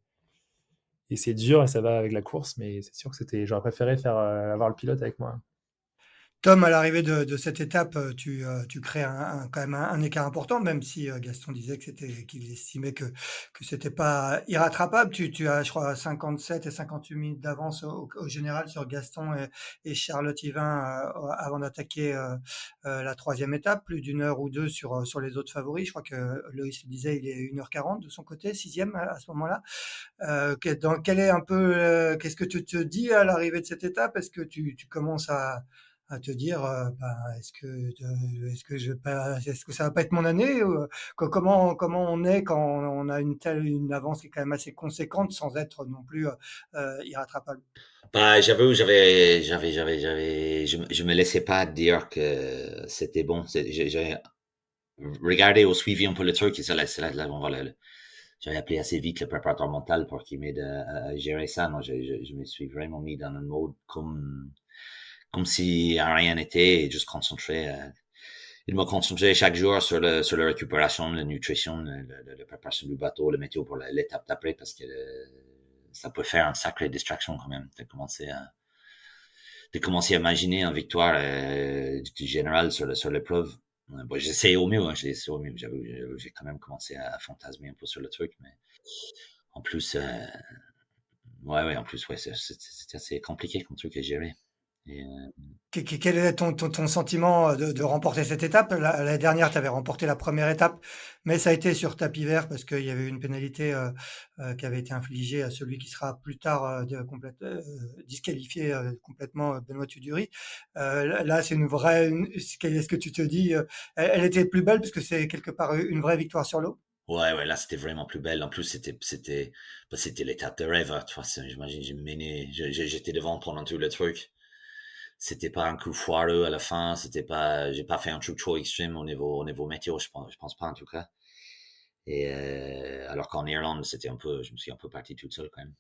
[SPEAKER 4] c'est dur et ça va avec la course. Mais c'est sûr que j'aurais préféré avoir le pilote avec moi.
[SPEAKER 1] Tom, à l'arrivée de cette étape, tu crées quand même un écart important, même si Gaston disait qu'il estimait que c'était pas irrattrapable. Tu as, je crois, 57 et 58 minutes d'avance au général sur Gaston et Charlotte Yvain avant d'attaquer la troisième étape, plus d'une heure ou deux sur les autres favoris. Je crois que Loïs le disait, il est 1h40 de son côté, sixième à ce moment-là. Quel est un peu, qu'est-ce que tu te dis à l'arrivée de cette étape? Est-ce que tu commences à te dire, est-ce que est-ce que ça va pas être mon année ou, comment on est quand on a une avance qui est quand même assez conséquente sans être non plus irrattrapable?
[SPEAKER 2] Bah, je me laissais pas dire que c'était bon. J'ai regardé ou suivi un peu le truc et j'avais appelé assez vite le préparateur mental pour qu'il m'aide à gérer ça. Non, je me suis vraiment mis dans un mode comme si rien n'était et juste concentré. il me concentrait chaque jour sur la récupération, la nutrition, la préparation du bateau, le météo pour l'étape d'après, parce que ça peut faire une sacrée distraction quand même de commencer à imaginer une victoire du général sur l'épreuve. Bon, j'essaie au mieux, hein, j'ai quand même commencé à fantasmer un peu sur le truc, mais en plus, en plus, c'est assez compliqué comme truc à gérer. Et,
[SPEAKER 1] Quel est ton sentiment de remporter cette étape? L'année dernière, tu avais remporté la première étape, mais ça a été sur tapis vert parce qu'il y avait eu une pénalité qui avait été infligée à celui qui sera plus tard disqualifié complètement, Benoît Tudury. Là, c'est une vraie. Est-ce que tu te dis, elle était plus belle parce que c'est quelque part une vraie victoire sur l'eau?
[SPEAKER 2] ouais, là, c'était vraiment plus belle. En plus, c'était l'étape de rêve. Hein. De toute façon, j'imagine, j'étais devant pendant tout le truc. C'était pas un coup foireux à la fin. J'ai pas fait un truc trop extrême au niveau météo, je pense pas en tout cas. Et alors qu'en Irlande, je me suis un peu parti toute seule quand même.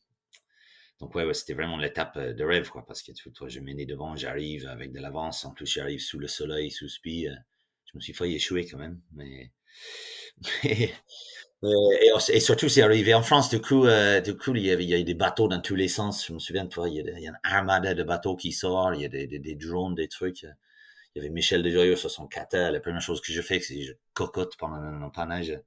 [SPEAKER 2] Donc ouais, c'était vraiment l'étape de rêve, quoi, parce que toi, je menais devant, j'arrive avec de l'avance. En plus, j'arrive sous le soleil, sous spi. Je me suis failli échouer quand même, mais et surtout, c'est arrivé en France. Du coup, il y a des bateaux dans tous les sens. Je me souviens, toi, il y a une armada de bateaux qui sort. Il y a des drones, des trucs. Il y avait Michel Desjoyaux sur son kata. La première chose que je fais, c'est que je cocotte pendant un empannage.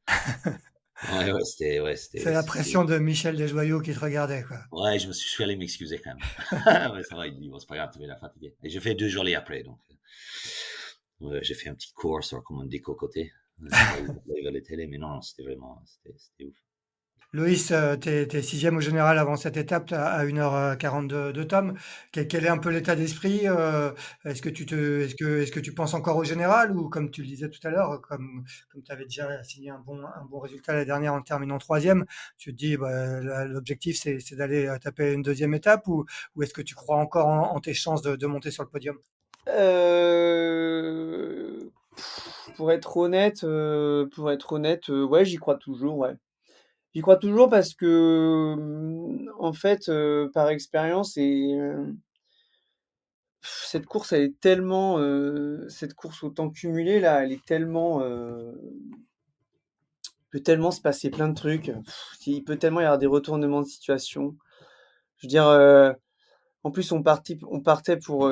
[SPEAKER 1] C'est la pression de Michel Desjoyaux qui te regardait, quoi.
[SPEAKER 2] Ouais, je suis allé m'excuser quand même. Ouais, ça va, il dit, bon, c'est pas grave, tu vas la fatiguer. Et j'ai fait 2 journées après, donc, j'ai fait un petit cours sur comment décocoter. Live à la télé, mais non, c'était ouf.
[SPEAKER 1] Loïs, t'es sixième au général avant cette étape à 1h40 de Tom. Quel est un peu l'état d'esprit? Est-ce que tu penses encore au général ou comme tu le disais tout à l'heure, comme tu avais déjà signé un bon résultat la dernière en terminant troisième, tu te dis bah, l'objectif c'est d'aller taper une deuxième étape ou est-ce que tu crois encore en tes chances de monter sur le podium?
[SPEAKER 3] Pour être honnête, ouais, j'y crois toujours, ouais. J'y crois toujours parce que, en fait, par expérience cette course, elle est tellement, cette course au temps cumulé là, elle est tellement, peut tellement se passer plein de trucs. Il peut tellement y avoir des retournements de situation. Je veux dire, en plus on partait pour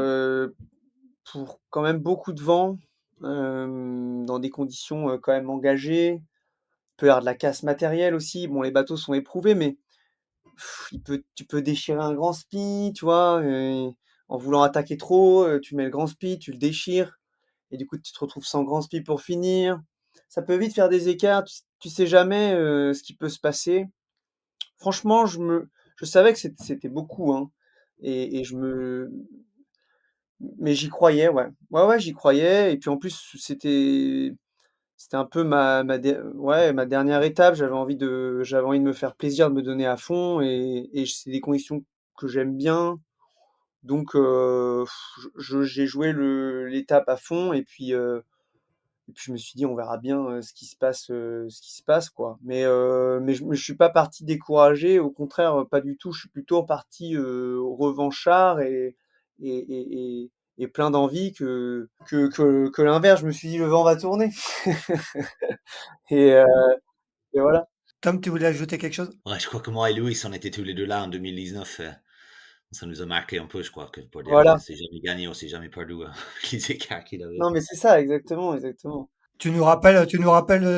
[SPEAKER 3] quand même beaucoup de vent, dans des conditions, quand même engagées. Il peut y avoir de la casse matérielle aussi. Bon, les bateaux sont éprouvés, mais tu peux déchirer un grand spi, tu vois, en voulant attaquer trop, tu mets le grand spi, tu le déchires, et du coup, tu te retrouves sans grand spi pour finir. Ça peut vite faire des écarts, tu sais jamais ce qui peut se passer. Franchement, je savais que c'était beaucoup, hein, et mais j'y croyais, ouais. Ouais, j'y croyais, et puis en plus, c'était un peu ma dernière étape. J'avais envie de me faire plaisir, de me donner à fond, et c'est des conditions que j'aime bien. Donc, j'ai joué l'étape à fond, et puis je me suis dit, on verra bien ce qui se passe, quoi. Mais je suis pas parti découragé, au contraire, pas du tout. Je suis plutôt parti revanchard et plein d'envie que l'inverse. Je me suis dit, le vent va tourner. Et, euh, et voilà.
[SPEAKER 1] Tom, tu voulais ajouter quelque chose?
[SPEAKER 2] Ouais, je crois que moi et Louis, on était tous les deux là en 2019. Ça nous a marqué un peu, je crois, que pour dire qu'on
[SPEAKER 3] Voilà.
[SPEAKER 2] s'est jamais gagné, on s'est jamais perdu, les écarts qu'il avait.
[SPEAKER 3] Non, mais c'est ça, exactement, exactement.
[SPEAKER 1] Tu nous rappelles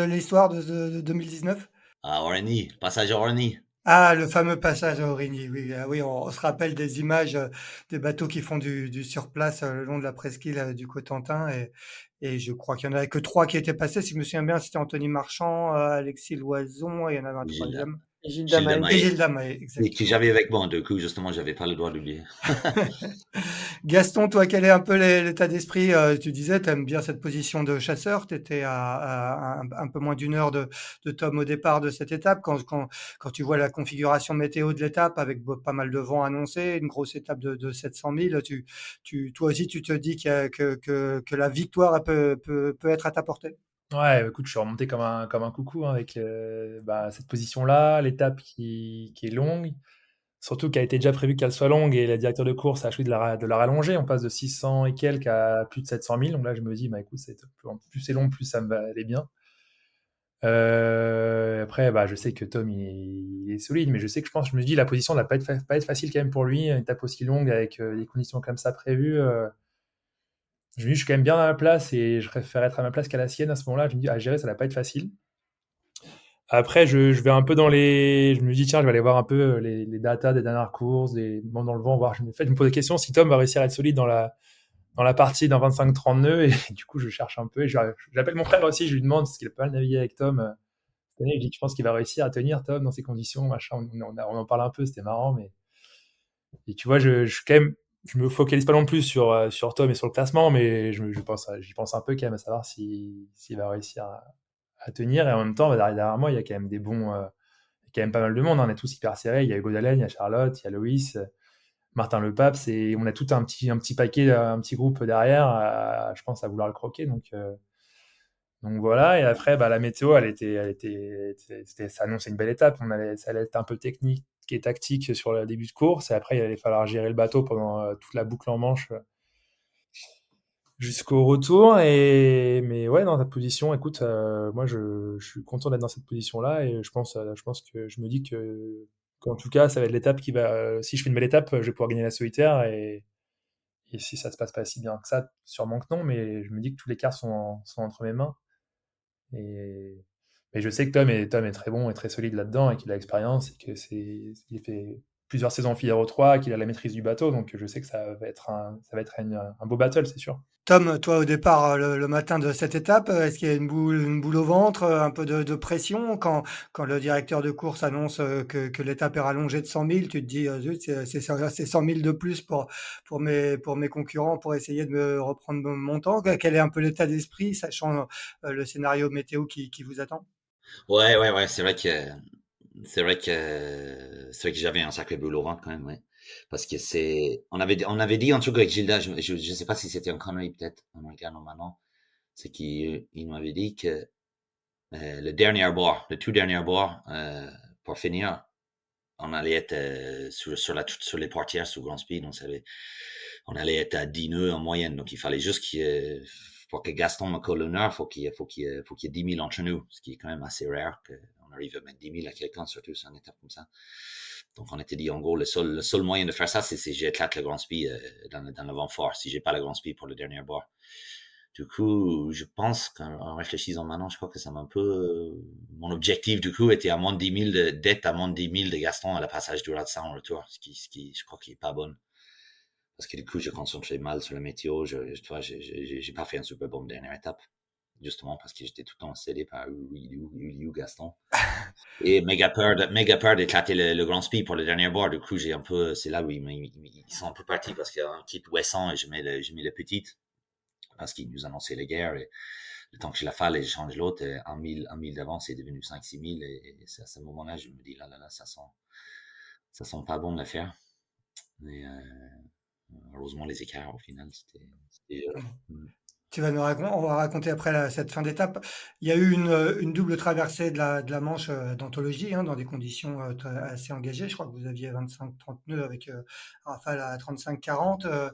[SPEAKER 1] l'histoire de 2019?
[SPEAKER 2] À Origny, passage à Origny.
[SPEAKER 1] Ah, le fameux passage à Aurigny, oui, oui, on se rappelle des images des bateaux qui font du surplace le long de la presqu'île du Cotentin et je crois qu'il y en avait que trois qui étaient passés. Si je me souviens bien, c'était Anthony Marchand, Alexis Loison et il y en avait un
[SPEAKER 2] Gilles,
[SPEAKER 1] troisième.
[SPEAKER 3] Et Gilles
[SPEAKER 2] Gilles
[SPEAKER 3] Damail.
[SPEAKER 1] Et
[SPEAKER 2] Damaye.
[SPEAKER 1] Gilles Damaye,
[SPEAKER 2] Et que
[SPEAKER 1] exactement.
[SPEAKER 2] j'avais avec moi, du coup, justement, j'avais pas le droit d'oublier.
[SPEAKER 1] Gaston, toi, quel est un peu l'état d'esprit? Tu disais, tu aimes bien cette position de chasseur. Tu étais à un peu moins d'une heure de Tom au départ de cette étape. Quand tu vois la configuration météo de l'étape avec pas mal de vent annoncé, une grosse étape de 700 000, toi aussi, tu te dis que la victoire elle peut être à ta portée.
[SPEAKER 4] Ouais, écoute, je suis remonté comme un coucou hein, avec bah, cette position-là, l'étape qui est longue. Surtout qu'elle était déjà prévu qu'elle soit longue et le directeur de course a choisi de la rallonger. On passe de 600 et quelques à plus de 700 000. Donc là, je me dis, bah écoute, plus c'est long, plus ça me va aller bien. Après, bah, je sais que Tom, il est solide, mais je me dis, la position ne va pas être facile quand même pour lui. Une étape aussi longue avec des conditions comme ça prévues. Je me dis, je suis quand même bien à ma place et je préfère être à ma place qu'à la sienne à ce moment-là. Je me dis, à gérer, ça va pas être facile. Après, je vais un peu je me dis, tiens, je vais aller voir un peu les datas des dernières courses, des moments dans le vent, voir. Je me pose des questions si Tom va réussir à être solide dans la partie d'un 25-30 nœuds. Et du coup, je cherche un peu. Et j'appelle mon frère aussi, je lui demande, parce qu'il a pas mal navigué avec Tom cette année. Je dis, tu penses qu'il va réussir à tenir Tom dans ces conditions, machin. On en parle un peu, c'était marrant. Et tu vois, je me focalise pas non plus sur Tom et sur le classement, mais j'y pense un peu quand même à savoir s'il va réussir à tenir. Et en même temps, bah, derrière moi, il y a quand même quand même pas mal de monde, hein. On est tous hyper serrés. Il y a Hugo Dallène, il y a Charlotte, il y a Loïs, Martin Lepape. On a tout un petit paquet, un petit groupe derrière, je pense, à vouloir le croquer. Donc voilà. Et après, bah, la météo, ça annonçait une belle étape. Ça allait être un peu technique et tactique sur le début de course. Et après, il allait falloir gérer le bateau pendant toute la boucle en manche jusqu'au retour. Mais ouais, dans ta position, écoute, moi, je suis content d'être dans cette position-là. Et je pense que je me dis qu'en tout cas, ça va être l'étape qui va. Si je fais une belle étape, je vais pouvoir gagner la solitaire. Et si ça se passe pas si bien que ça, sûrement que non. Mais je me dis que tous les quarts sont entre mes mains. Et, et je sais que Tom est très bon et très solide là-dedans et qu'il a l'expérience et il fait plusieurs saisons en Figaro 3, qu'il a la maîtrise du bateau. Donc je sais que ça va être un beau battle, c'est sûr.
[SPEAKER 1] Tom, toi, au départ, le matin de cette étape, est-ce qu'il y a une boule au ventre, un peu de pression quand le directeur de course annonce que l'étape est rallongée de 100 000, tu te dis, zut, c'est 100 000 de plus pour mes concurrents pour essayer de me reprendre mon temps. Quel est un peu l'état d'esprit, sachant le scénario météo qui vous attend?
[SPEAKER 2] Ouais, c'est vrai que j'avais un sacré boulot au ventre quand même, ouais. Parce que on avait dit un truc avec Gilda, je sais pas si c'était une connerie peut-être, en regardant maintenant, c'est qu'il m'avait dit que le tout dernier bord, pour finir, on allait être sur les portières sous grand speed, on allait être à 10 nœuds en moyenne, donc il fallait juste pour que Gaston me colle une heure, faut qu'il y ait 10 000 entre nous, ce qui est quand même assez rare qu'on arrive à mettre 10 000 à quelqu'un, surtout sur une étape comme ça. Donc on était dit en gros le seul moyen de faire ça, c'est si j'éclate le grand speed dans le vent fort, si j'ai pas le grand speed pour le dernier bord. Du coup, je pense qu'en réfléchissant maintenant, je crois que ça m'a un peu, mon objectif, du coup, était à moins de 10 000 d'être à moins de 10 000 de Gaston à la passage du Ratsan en retour, je crois qu'il est pas bon. Parce que du coup, je concentrais mal sur le météo, tu vois, j'ai pas fait un super bon dernière étape. Justement, parce que j'étais tout le temps cédé par Uliu Gaston. Et méga peur d'éclater le grand speed pour le dernier bord. Du coup, c'est là où ils sont un peu partis parce qu'il y a un kit Wesson et je mets le petit parce qu'ils nous annonçaient les guerres et le temps que je la fasse et je change l'autre, 1 000 d'avant, c'est devenu 5-6 000 et c'est à ce moment-là, je me dis là, ça sent pas bon de le faire. Mais, heureusement, les écarts, au final, c'était
[SPEAKER 1] On va raconter après cette fin d'étape. Il y a eu une double traversée de la Manche d'anthologie, hein, dans des conditions assez engagées. Je crois que vous aviez 25-30 nœuds avec Rafale à 35-40.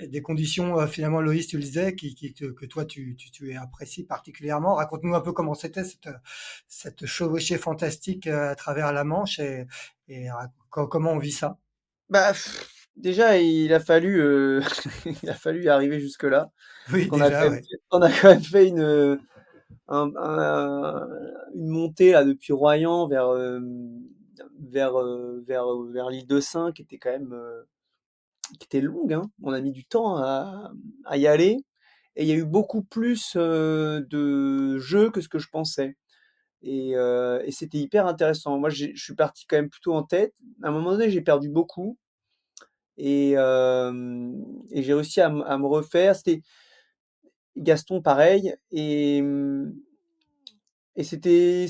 [SPEAKER 1] Des conditions, finalement, Loïs, tu le disais, que toi, tu apprécies particulièrement. Raconte-nous un peu comment c'était cette chevauchée fantastique à travers la Manche comment on vit ça.
[SPEAKER 3] Bah, déjà, il a fallu, il a fallu arriver jusque-là.
[SPEAKER 1] Oui, déjà, ouais.
[SPEAKER 3] On a quand même fait une montée là depuis Royan vers l'île de Sein qui était quand même qui était longue, hein. On a mis du temps à y aller et il y a eu beaucoup plus de jeux que ce que je pensais. Et c'était hyper intéressant. Moi, je suis parti quand même plutôt en tête. À un moment donné, j'ai perdu beaucoup et j'ai réussi à me refaire. C'était Gaston, pareil. Et c'était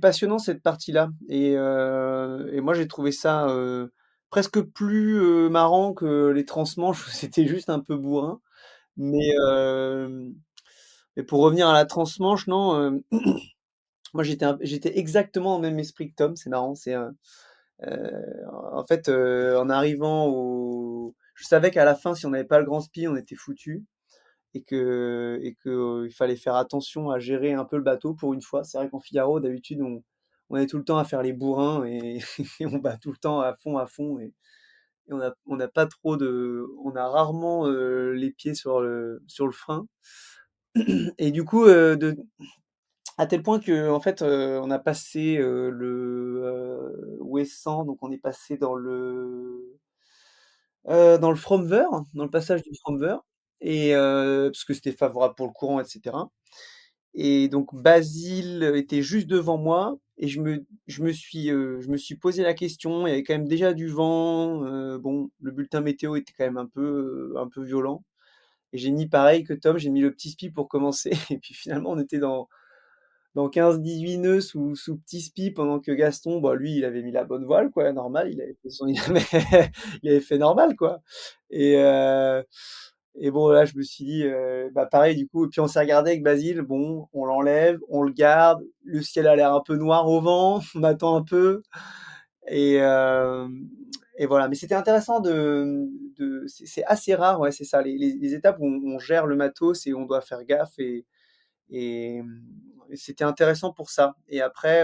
[SPEAKER 3] passionnant cette partie-là. Et moi, j'ai trouvé ça presque plus marrant que les transmanches où c'était juste un peu bourrin. Mais, euh, mais pour revenir à la transmanche, non, moi j'étais exactement dans le même esprit que Tom. C'est marrant. En fait, en arrivant je savais qu'à la fin, si on n'avait pas le grand spi, on était foutu et que il fallait faire attention à gérer un peu le bateau pour une fois. C'est vrai qu'en Figaro, d'habitude, on est tout le temps à faire les bourrins et, et on bat tout le temps à fond et on n'a pas trop on a rarement les pieds sur le frein. Et du coup, à tel point que en fait, on a passé le Ouessant, donc on est passé dans le Fromveur, dans le passage du Fromveur, et parce que c'était favorable pour le courant, etc. Et donc Basile était juste devant moi et je me suis posé la question. Il y avait quand même déjà du vent. Bon, le bulletin météo était quand même un peu violent. Et j'ai mis pareil que Tom, j'ai mis le petit spi pour commencer. Et puis finalement, on était dans 15-18 nœuds sous petit spi pendant que Gaston, bah, lui, il avait mis la bonne voile, quoi, normal. Il avait fait normal, quoi. Et, euh, et bon, là, je me suis dit, bah pareil, du coup, et puis on s'est regardé avec Basile, bon, on l'enlève, on le garde, le ciel a l'air un peu noir au vent, on attend un peu, et, euh, et voilà. Mais c'était intéressant c'est assez rare, ouais, c'est ça, les étapes où on gère le matos et on doit faire gaffe, et c'était intéressant pour ça. Et après,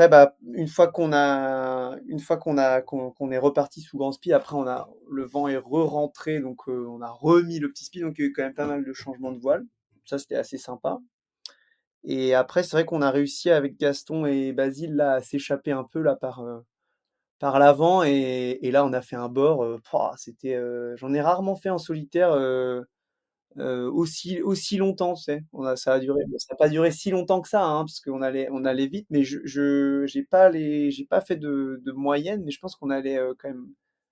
[SPEAKER 3] bah, une fois qu'on est reparti sous grand speed, après le vent est re-rentré, donc on a remis le petit speed, donc il y a eu quand même pas mal de changements de voile. Ça, c'était assez sympa. Et après, c'est vrai qu'on a réussi avec Gaston et Basile là à s'échapper un peu là par l'avant, et là on a fait un bord. Pouah, j'en ai rarement fait en solitaire. Aussi longtemps, tu sais. Ça a duré, bon, ça n'a pas duré si longtemps que ça, hein, parce qu'on allait vite, mais j'ai pas fait de moyenne, mais je pense qu'on allait quand même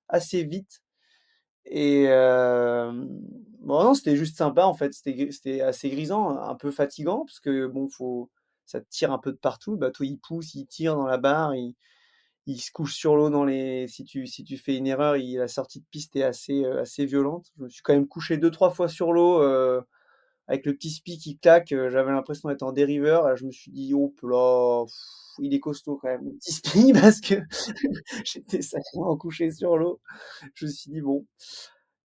[SPEAKER 3] assez vite. Et bon, non, c'était juste sympa en fait. C'était assez grisant, un peu fatigant, parce que bon, ça te tire un peu de partout. Le bateau il pousse, il tire dans la barre, il se couche sur l'eau si tu fais une erreur, la sortie de piste est assez violente. Je me suis quand même couché deux, trois fois sur l'eau, avec le petit spi qui claque. J'avais l'impression d'être en dériveur. Là, je me suis dit, oh là, pff, il est costaud quand même, le petit spi, parce que j'étais sacrément couché sur l'eau. Je me suis dit, bon.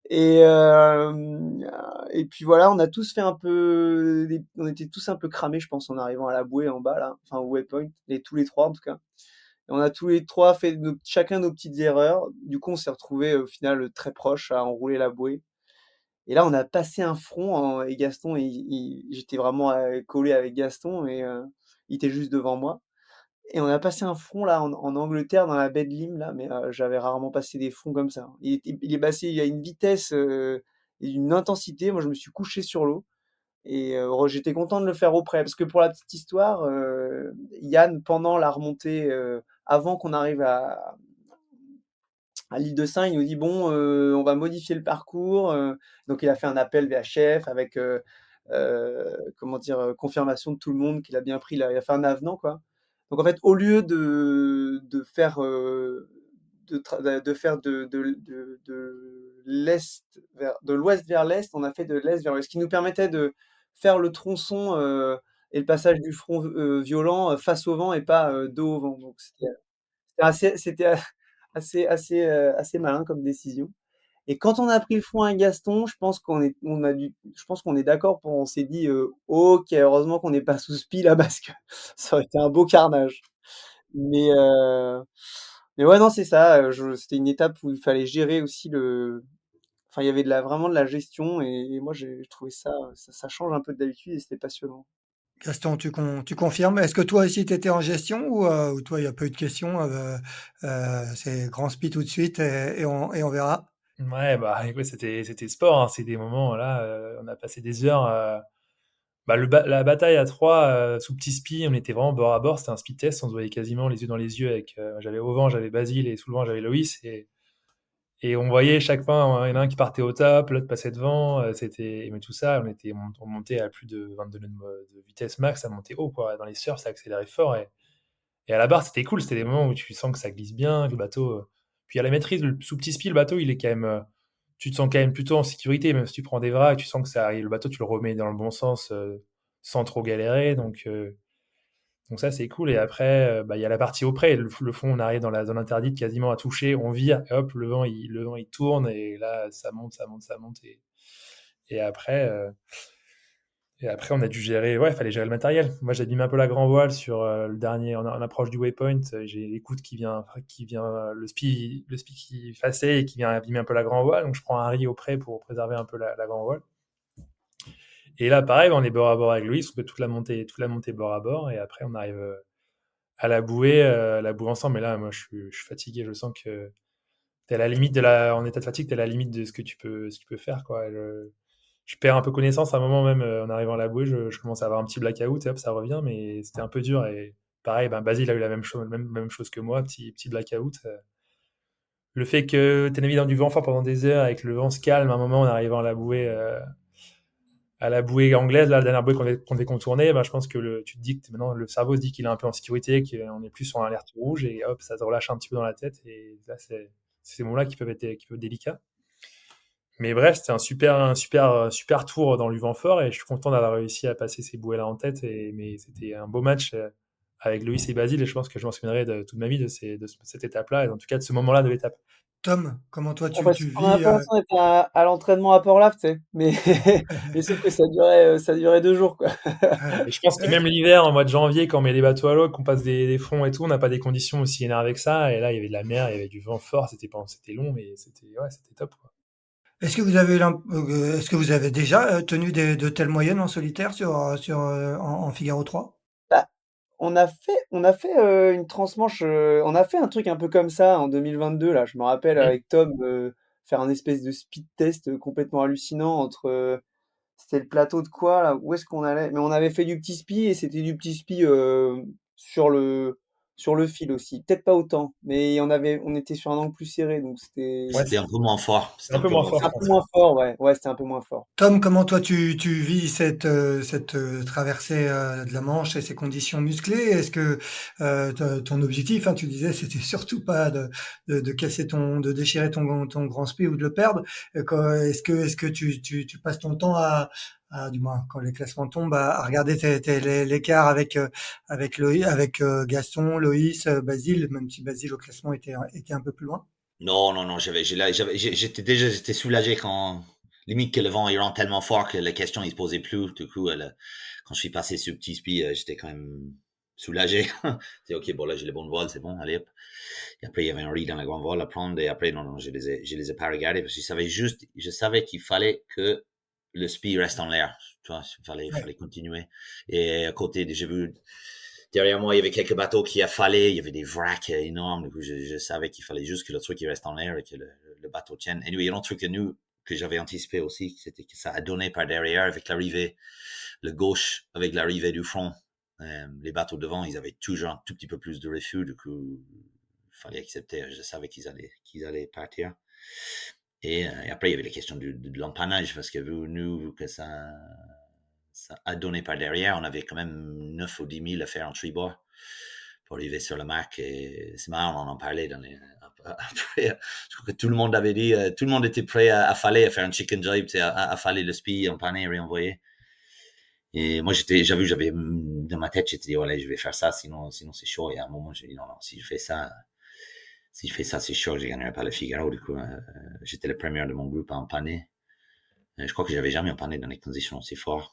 [SPEAKER 3] Et, et puis voilà, on a tous fait on était tous un peu cramés, je pense, en arrivant à la bouée en bas, là, enfin au waypoint, tous les trois en tout cas. Et on a tous les trois fait chacun nos petites erreurs. Du coup, on s'est retrouvés au final très proches à enrouler la bouée. Et là, on a passé un front, et Gaston, j'étais vraiment collé avec Gaston, et il était juste devant moi. Et on a passé un front là en Angleterre dans la baie de Lyme là, mais j'avais rarement passé des fronts comme ça. Il est passé à une vitesse et une intensité. Moi, je me suis couché sur l'eau, et j'étais content de le faire au près, parce que pour la petite histoire, Yann, pendant la remontée, avant qu'on arrive à l'île de Saint, il nous dit bon, on va modifier le parcours. Donc il a fait un appel VHF avec comment dire, confirmation de tout le monde qu'il a bien pris. Il a fait un avenant, quoi. Donc en fait, au lieu de faire de l'ouest vers l'est, on a fait de l'est vers l'ouest, ce qui nous permettait de faire le tronçon et le passage du front violent face au vent et pas dos au vent. Donc c'était assez malin comme décision. Et quand on a pris le front à Gaston, je pense qu'on est d'accord, on s'est dit, ok, heureusement qu'on n'est pas sous spi là, parce que ça aurait été un beau carnage. Mais, mais ouais, non, c'est ça. C'était une étape où il fallait gérer aussi enfin, il y avait vraiment de la gestion, et moi, j'ai trouvé ça change un peu de d'habitude, et c'était passionnant.
[SPEAKER 1] Gaston, tu confirmes? Est-ce que toi aussi tu étais en gestion, ou toi il n'y a pas eu de question, c'est grand speed tout de suite, et on verra?
[SPEAKER 4] Ouais, bah écoute, c'était sport, hein. C'est des moments là, on a passé des heures. Bah, la bataille à 3 sous petit spi, on était vraiment bord à bord. C'était un speed test, on se voyait quasiment les yeux dans les yeux. J'avais au vent, j'avais Basile, et sous le vent, j'avais Loïs. Et on voyait chaque fois, il y en a un qui partait au top, l'autre passait devant. Mais tout ça, on montait à plus de 22 nœuds de vitesse max, ça montait haut, quoi. Dans les surfs, ça accélérait fort. Et à la barre, c'était cool. C'était des moments où tu sens que ça glisse bien, que le bateau. Puis à la maîtrise, sous petit spi, le bateau, il est quand même. Tu te sens quand même plutôt en sécurité, même si tu prends des vracs, tu sens que ça arrive. Le bateau, tu le remets dans le bon sens sans trop galérer. Donc, Donc ça, c'est cool. Et après, il y a la partie au près. Le fond, on arrive dans la zone interdite quasiment à toucher. On vire, et hop, le vent, il tourne. Et là, ça monte, ça monte, ça monte. Et après, on a dû gérer. Ouais, il fallait gérer le matériel. Moi, j'abîme un peu la grand voile sur le dernier, en approche du waypoint. J'ai l'écoute le spi qui façait et qui vient abîmer un peu la grand voile. Donc, je prends un riz au près pour préserver un peu la grand voile. Et là, pareil, on est bord à bord avec Louis, on fait toute la montée bord à bord, et après on arrive à la bouée ensemble. Mais là, moi, je suis fatigué, je sens que t'es à la limite en état de fatigue, t'es à la limite de ce que tu peux faire, quoi. Je perds un peu connaissance à un moment même en arrivant à la bouée, je commence à avoir un petit blackout et hop, ça revient, mais c'était un peu dur. Et pareil, Basile a eu la même chose que moi, petit blackout. Le fait que tu navigues dans du vent fort pendant des heures et que le vent se calme à un moment en arrivant à la bouée anglaise, là, la dernière bouée qu'on devait contourner, je pense que tu te dis que maintenant le cerveau se dit qu'il est un peu en sécurité, qu'on est plus sur un alerte rouge, et hop, ça te relâche un petit peu dans la tête. Et là, c'est ces moments-là qui peuvent être délicats. Mais bref, c'était super tour dans le vent fort, et je suis content d'avoir réussi à passer ces bouées-là en tête. Mais c'était un beau match avec Loïs et Basile, et je pense que je m'en souviendrai de toute ma vie de cette étape-là, et en tout cas de ce moment-là de l'étape.
[SPEAKER 1] Tom, comment toi
[SPEAKER 3] Parce
[SPEAKER 1] tu
[SPEAKER 3] qu'on a
[SPEAKER 1] vis
[SPEAKER 3] l'impression d'être à l'entraînement à Port-Lave, tu sais. Mais, mais sauf que ça durait 2 jours, quoi.
[SPEAKER 4] Et je pense que même l'hiver, en mois de janvier, quand on met les bateaux à l'eau, qu'on passe des fonds et tout, on n'a pas des conditions aussi énervées que ça. Et là, il y avait de la mer, il y avait du vent fort, c'était long, mais c'était top, quoi.
[SPEAKER 1] Est-ce que vous avez déjà tenu de telles moyennes en solitaire en Figaro 3?
[SPEAKER 3] Bah, on a fait une transmanche, on a fait un truc un peu comme ça en 2022, là. Je me rappelle
[SPEAKER 4] Mm.
[SPEAKER 3] avec Tom, faire un espèce de speed test complètement hallucinant entre. C'était le plateau de quoi, là? Où est-ce qu'on allait? Mais on avait fait du petit spi et c'était du petit spi sur le, sur le fil aussi. Peut-être pas autant, mais on était sur un angle plus serré, donc
[SPEAKER 4] Ouais,
[SPEAKER 2] C'était un peu moins fort.
[SPEAKER 4] c'est un peu moins fort, je
[SPEAKER 3] un peu
[SPEAKER 4] pense.
[SPEAKER 3] moins fort, ouais. Ouais, c'était un peu moins fort.
[SPEAKER 1] Tom, comment toi tu vis cette traversée de la Manche et ces conditions musclées? Est-ce que ton objectif, hein, tu disais, c'était surtout pas de casser de déchirer ton grand spi ou de le perdre. Est-ce que tu passes ton temps du moins quand les classements tombent, à regarder l'écart avec Gaston, Loïs, Basile, même si Basile au classement était un peu plus loin?
[SPEAKER 2] Non, non, non, j'étais soulagé quand, limite que le vent il rentre tellement fort que la question il se posait plus. Du coup, quand je suis passé sur le petit spi, j'étais quand même soulagé. C'est ok, bon là j'ai les bonnes voiles, c'est bon, allez hop. Et après il y avait un riz dans la grande voile à prendre, et après non, non, je les ai pas regardés parce que je savais qu'il fallait que le spi reste en l'air. Tu vois,
[SPEAKER 1] Ouais.
[SPEAKER 2] il fallait continuer. Et à côté, j'ai vu derrière moi, il y avait quelques bateaux qui affalaient, il y avait des vracs énormes. Du coup, je savais qu'il fallait juste que le truc il reste en l'air et que le bateau tienne. Et anyway, il y a un autre truc que j'avais anticipé aussi, c'était que ça a donné par derrière avec l'arrivée, le gauche avec l'arrivée du front. Les bateaux devant, ils avaient toujours un tout petit peu plus de refus. Du coup, il fallait accepter. Je savais qu'ils allaient partir. Et après, il y avait la question de l'empannage, parce que vu que ça a donné par derrière, on avait quand même 9 ou 10 000 à faire en tribord pour arriver sur le Mac. Et c'est marrant, on en parlait après. Je crois que tout le monde avait dit, tout le monde était prêt à affaler, à faire un chicken jibe, à affaler le spi, empanner, réenvoyer. Et moi, j'avais, dans ma tête, j'étais dit, voilà, je vais faire ça, sinon c'est chaud. Et à un moment, j'ai dit, non, non, si je fais ça, c'est sûr que je gagnerai pas le Figaro. Du coup, j'étais le premier de mon groupe à empanner. Je crois que j'avais jamais empanné dans des conditions aussi fortes.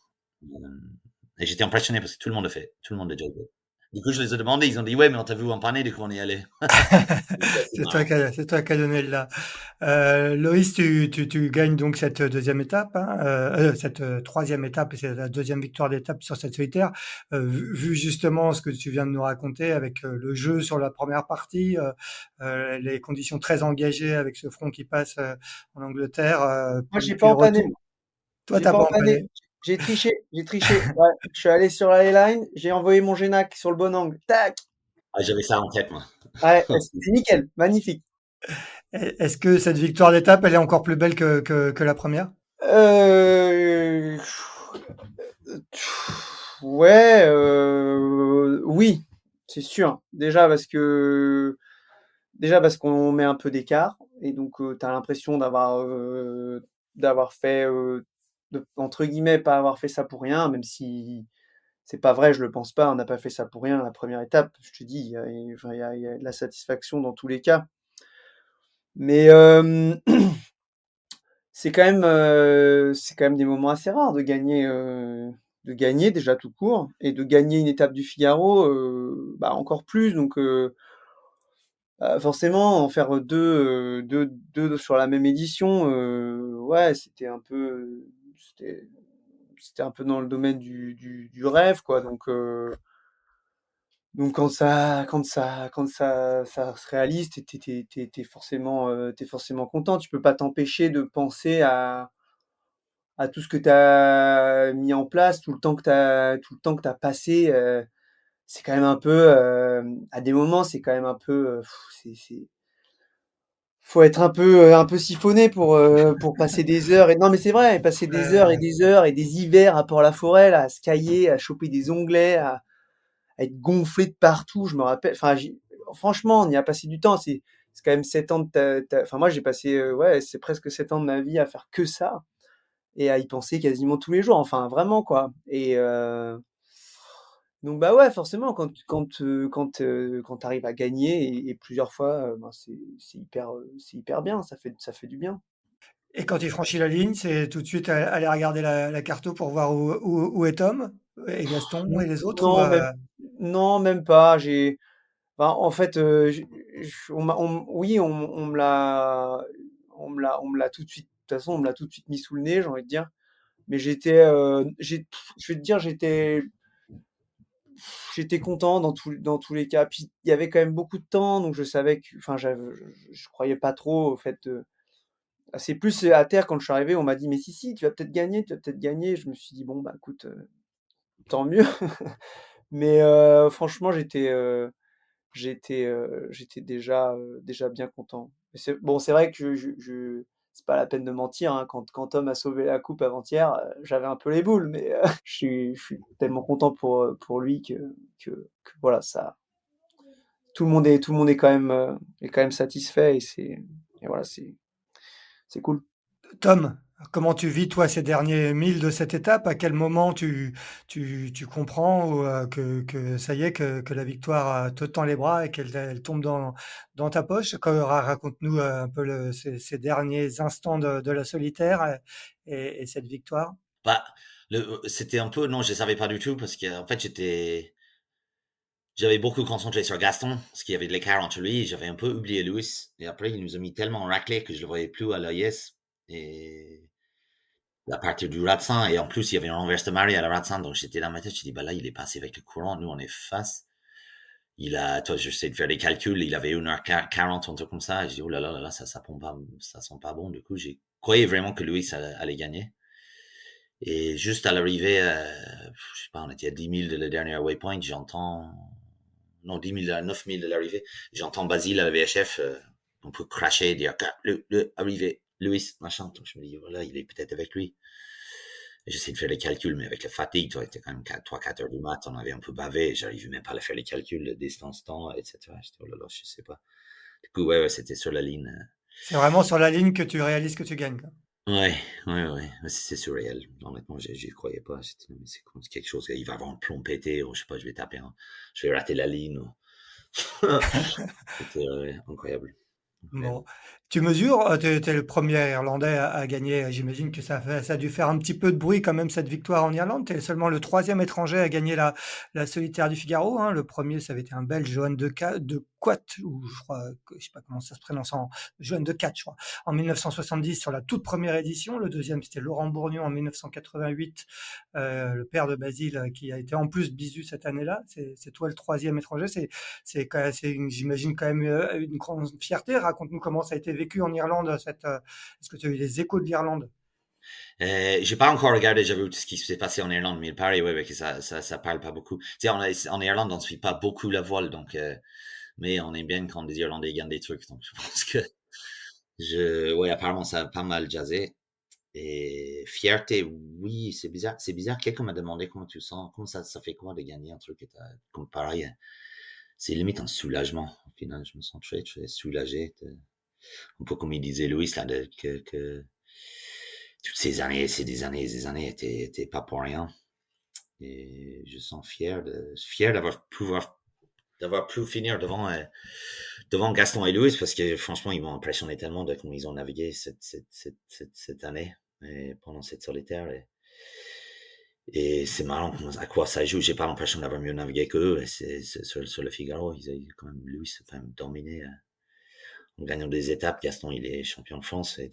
[SPEAKER 2] Et j'étais impressionné parce que tout le monde a fait. Tout le monde a déjà fait. Du coup, je les ai demandé. Ils ont dit, ouais, mais on t'a vu empanner, du coup, on y allait. C'est marrant.
[SPEAKER 1] C'est toi qui as donné le là. Loïs, tu gagnes donc cette deuxième étape, hein, cette troisième étape, et c'est la deuxième victoire d'étape sur cette solitaire. Vu justement ce que tu viens de nous raconter avec le jeu sur la première partie, les conditions très engagées avec ce front qui passe en Angleterre,
[SPEAKER 3] Moi, j'ai pas
[SPEAKER 1] puis le
[SPEAKER 3] empanné.
[SPEAKER 1] retour. Toi,
[SPEAKER 3] J'ai
[SPEAKER 1] t'as
[SPEAKER 3] pas
[SPEAKER 1] pas
[SPEAKER 3] empanné.
[SPEAKER 1] empanné.
[SPEAKER 3] J'ai triché. J'ai triché. Ouais. Je suis allé sur la line, j'ai envoyé mon Génac sur le bon angle. Tac!
[SPEAKER 2] Ah, j'avais ça en tête, moi.
[SPEAKER 3] Ouais, c'est nickel. Magnifique.
[SPEAKER 1] Est-ce que cette victoire d'étape, elle est encore plus belle que la première?
[SPEAKER 3] Euh, Ouais, oui, c'est sûr. Déjà parce qu'on met un peu d'écart et donc tu as l'impression d'avoir fait entre guillemets pas avoir fait ça pour rien, même si c'est pas vrai, je le pense pas. On n'a pas fait ça pour rien. La première étape, je te dis, il y a de la satisfaction dans tous les cas. Mais c'est quand même des moments assez rares de gagner déjà tout court et de gagner une étape du Figaro, bah encore plus. Donc forcément, en faire deux sur la même édition, ouais, c'était un peu dans le domaine du rêve, quoi. Donc quand ça se réalise, t'es forcément content. Tu peux pas t'empêcher de penser à tout ce que tu as mis en place, tout le temps que tu as passé. C'est quand même un peu, à des moments, c'est quand même un peu, faut être un peu siphonné pour passer des heures. Et non, mais c'est vrai, passer des heures et
[SPEAKER 1] Ouais.
[SPEAKER 3] des heures et des hivers à Port-la-Forêt, là, à se cailler, à choper des onglets, à être gonflé de partout. Je me rappelle, enfin, franchement, on y a passé du temps. C'est quand même 7 ans enfin, moi, j'ai passé, ouais, c'est presque 7 ans de ma vie à faire que ça et à y penser quasiment tous les jours. Enfin, vraiment, quoi. Et donc, bah ouais, forcément, quand tu arrives à gagner et plusieurs fois, ben, c'est hyper bien. Ça fait du bien.
[SPEAKER 1] Et quand il franchit la ligne, c'est tout de suite aller regarder la carto pour voir où est Tom et Gaston et les autres ou
[SPEAKER 3] Non, non, même pas. Enfin, en fait, oui, on me l'a tout de suite. De toute façon, on me l'a tout de suite mis sous le nez, j'ai envie de dire. Mais je vais te dire, j'étais content dans tous les cas. Puis il y avait quand même beaucoup de temps, donc je savais que, enfin, je croyais pas trop au fait. C'est plus à terre quand je suis arrivé, on m'a dit, mais si, tu vas peut-être gagner, tu vas peut-être gagner. Je me suis dit, bon, bah écoute, tant mieux. Mais franchement, j'étais déjà bien content. Mais bon, c'est vrai que c'est pas la peine de mentir, hein, quand Tom a sauvé la coupe avant-hier, j'avais un peu les boules, mais je suis tellement content pour lui que voilà, ça, tout le monde est quand même satisfait et voilà, c'est cool.
[SPEAKER 1] Tom, comment tu vis, toi, ces derniers milles de cette étape? À quel moment tu comprends ou, que ça y est, que la victoire te tend les bras et qu'elle tombe dans ta poche? Raconte-nous un peu ces derniers instants de la solitaire et cette victoire.
[SPEAKER 2] Bah, c'était un peu, non, je savais pas du tout parce qu'en fait, j'avais beaucoup concentré sur Gaston, parce qu'il y avait de l'écart entre lui, et j'avais un peu oublié Lewis. Et après, il nous a mis tellement en raclée que je le voyais plus à l'AIS. Et à partir du Ratsan, et en plus, il y avait un renverse de marée à la Ratsan, donc j'étais dans ma tête, je dis, bah là, il est passé avec le courant, nous, on est face. Toi, j'essaie de faire des calculs, il avait 1h40, un truc comme ça, et je dis, oh là là, ça pompe pas, ça sent pas bon. Du coup, j'ai croyais vraiment que Lewis allait gagner. Et juste à l'arrivée, je sais pas, on était à 10 000 de la dernière waypoint, non, 10 000 à 9 000 de l'arrivée, j'entends Basile à la VHF, on peut cracher, dire, arrivé, Lewis, machin. Donc je me dis, voilà, il est peut-être avec lui. Et j'essaie de faire les calculs, mais avec la fatigue, toi, c'était quand même 3-4 heures du mat, on avait un peu bavé, j'arrivais même pas à faire les calculs de distance, temps, etc. J'étais, oh là là, je sais pas. Du coup, ouais, c'était sur la ligne.
[SPEAKER 1] C'est vraiment sur la ligne que tu réalises que tu gagnes, quoi.
[SPEAKER 2] Ouais, ouais. C'est surréel. Honnêtement, j'y croyais pas. Mais c'est comme quelque chose, il va avoir un plomb pété, ou je sais pas, je vais rater la ligne. C'était incroyable.
[SPEAKER 1] Bon, tu mesures, tu es le premier Irlandais à gagner. J'imagine que ça a dû faire un petit peu de bruit quand même cette victoire en Irlande. Tu es seulement le troisième étranger à gagner la solitaire du Figaro, hein. Le premier, ça avait été un Belge, Johan de Quat, ou je crois, je sais pas comment ça se prononce, Johan de Quat, je crois, en 1970 sur la toute première édition. Le deuxième, c'était Laurent Bourgnon en 1988, le père de Basile, qui a été en plus bisu cette année-là. C'est toi le troisième étranger. J'imagine quand même une grande fierté. Raconte-nous comment ça a été vécu en Irlande. Est-ce que tu as eu les échos de l'Irlande?
[SPEAKER 2] J'ai pas encore regardé, j'avoue, tout ce qui s'est passé en Irlande, mais il paraît, ouais, que ça parle pas beaucoup. Tu sais, en Irlande, on suit pas beaucoup la voile, donc, mais on aime bien quand des Irlandais gagnent des trucs, donc je pense que ouais, apparemment, ça a pas mal jazzé. Et fierté, oui, c'est bizarre. C'est bizarre. Quelqu'un m'a demandé comment tu sens, comment ça fait quoi de gagner un truc comme pareil. C'est limite un soulagement. Au final, je me sens très soulagé. Un peu comme il disait Louis, là, que toutes ces années, c'est des années étaient pas pour rien. Et je sens fier d'avoir pu finir devant Gaston et Louis, parce que franchement, ils m'ont impressionné tellement de comment ils ont navigué cette année et pendant cette solitaire. Et c'est marrant à quoi ça joue. J'ai pas l'impression d'avoir mieux navigué qu'eux. Et sur le Figaro, ils ont quand même Louis dominé en gagnant des étapes. Gaston, il est champion de France. Et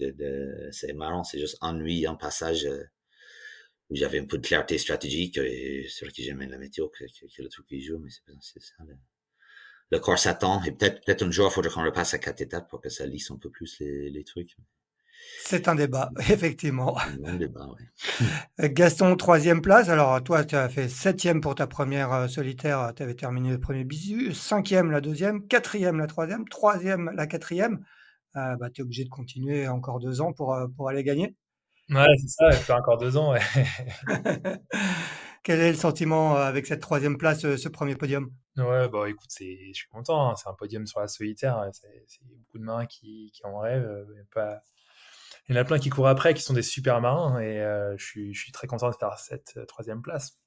[SPEAKER 2] c'est marrant, c'est juste ennui, un passage où j'avais un peu de clarté stratégique. Et c'est vrai que j'aimais la météo que le truc qui joue, mais c'est ça. Le corps s'attend. Et peut-être un jour, il faudrait qu'on repasse à 4 étapes pour que ça lisse un peu plus les trucs.
[SPEAKER 1] C'est un débat, effectivement.
[SPEAKER 2] Un long débat, ouais.
[SPEAKER 1] Gaston, troisième place. Alors, toi, tu as fait septième pour ta première solitaire. Tu avais terminé le premier bisu. Cinquième, la deuxième. Quatrième, la troisième. Troisième, la quatrième. Bah, tu es obligé de continuer encore 2 ans pour aller gagner.
[SPEAKER 4] Ouais, c'est ça, il fait encore 2 ans, ouais.
[SPEAKER 1] Quel est le sentiment avec cette troisième place, ce premier podium?
[SPEAKER 4] Ouais, bah écoute, je suis content, hein, c'est un podium sur la solitaire, c'est beaucoup de marins qui en rêvent. Il y en a plein qui courent après, qui sont des super marins, et je suis très content de faire cette troisième place.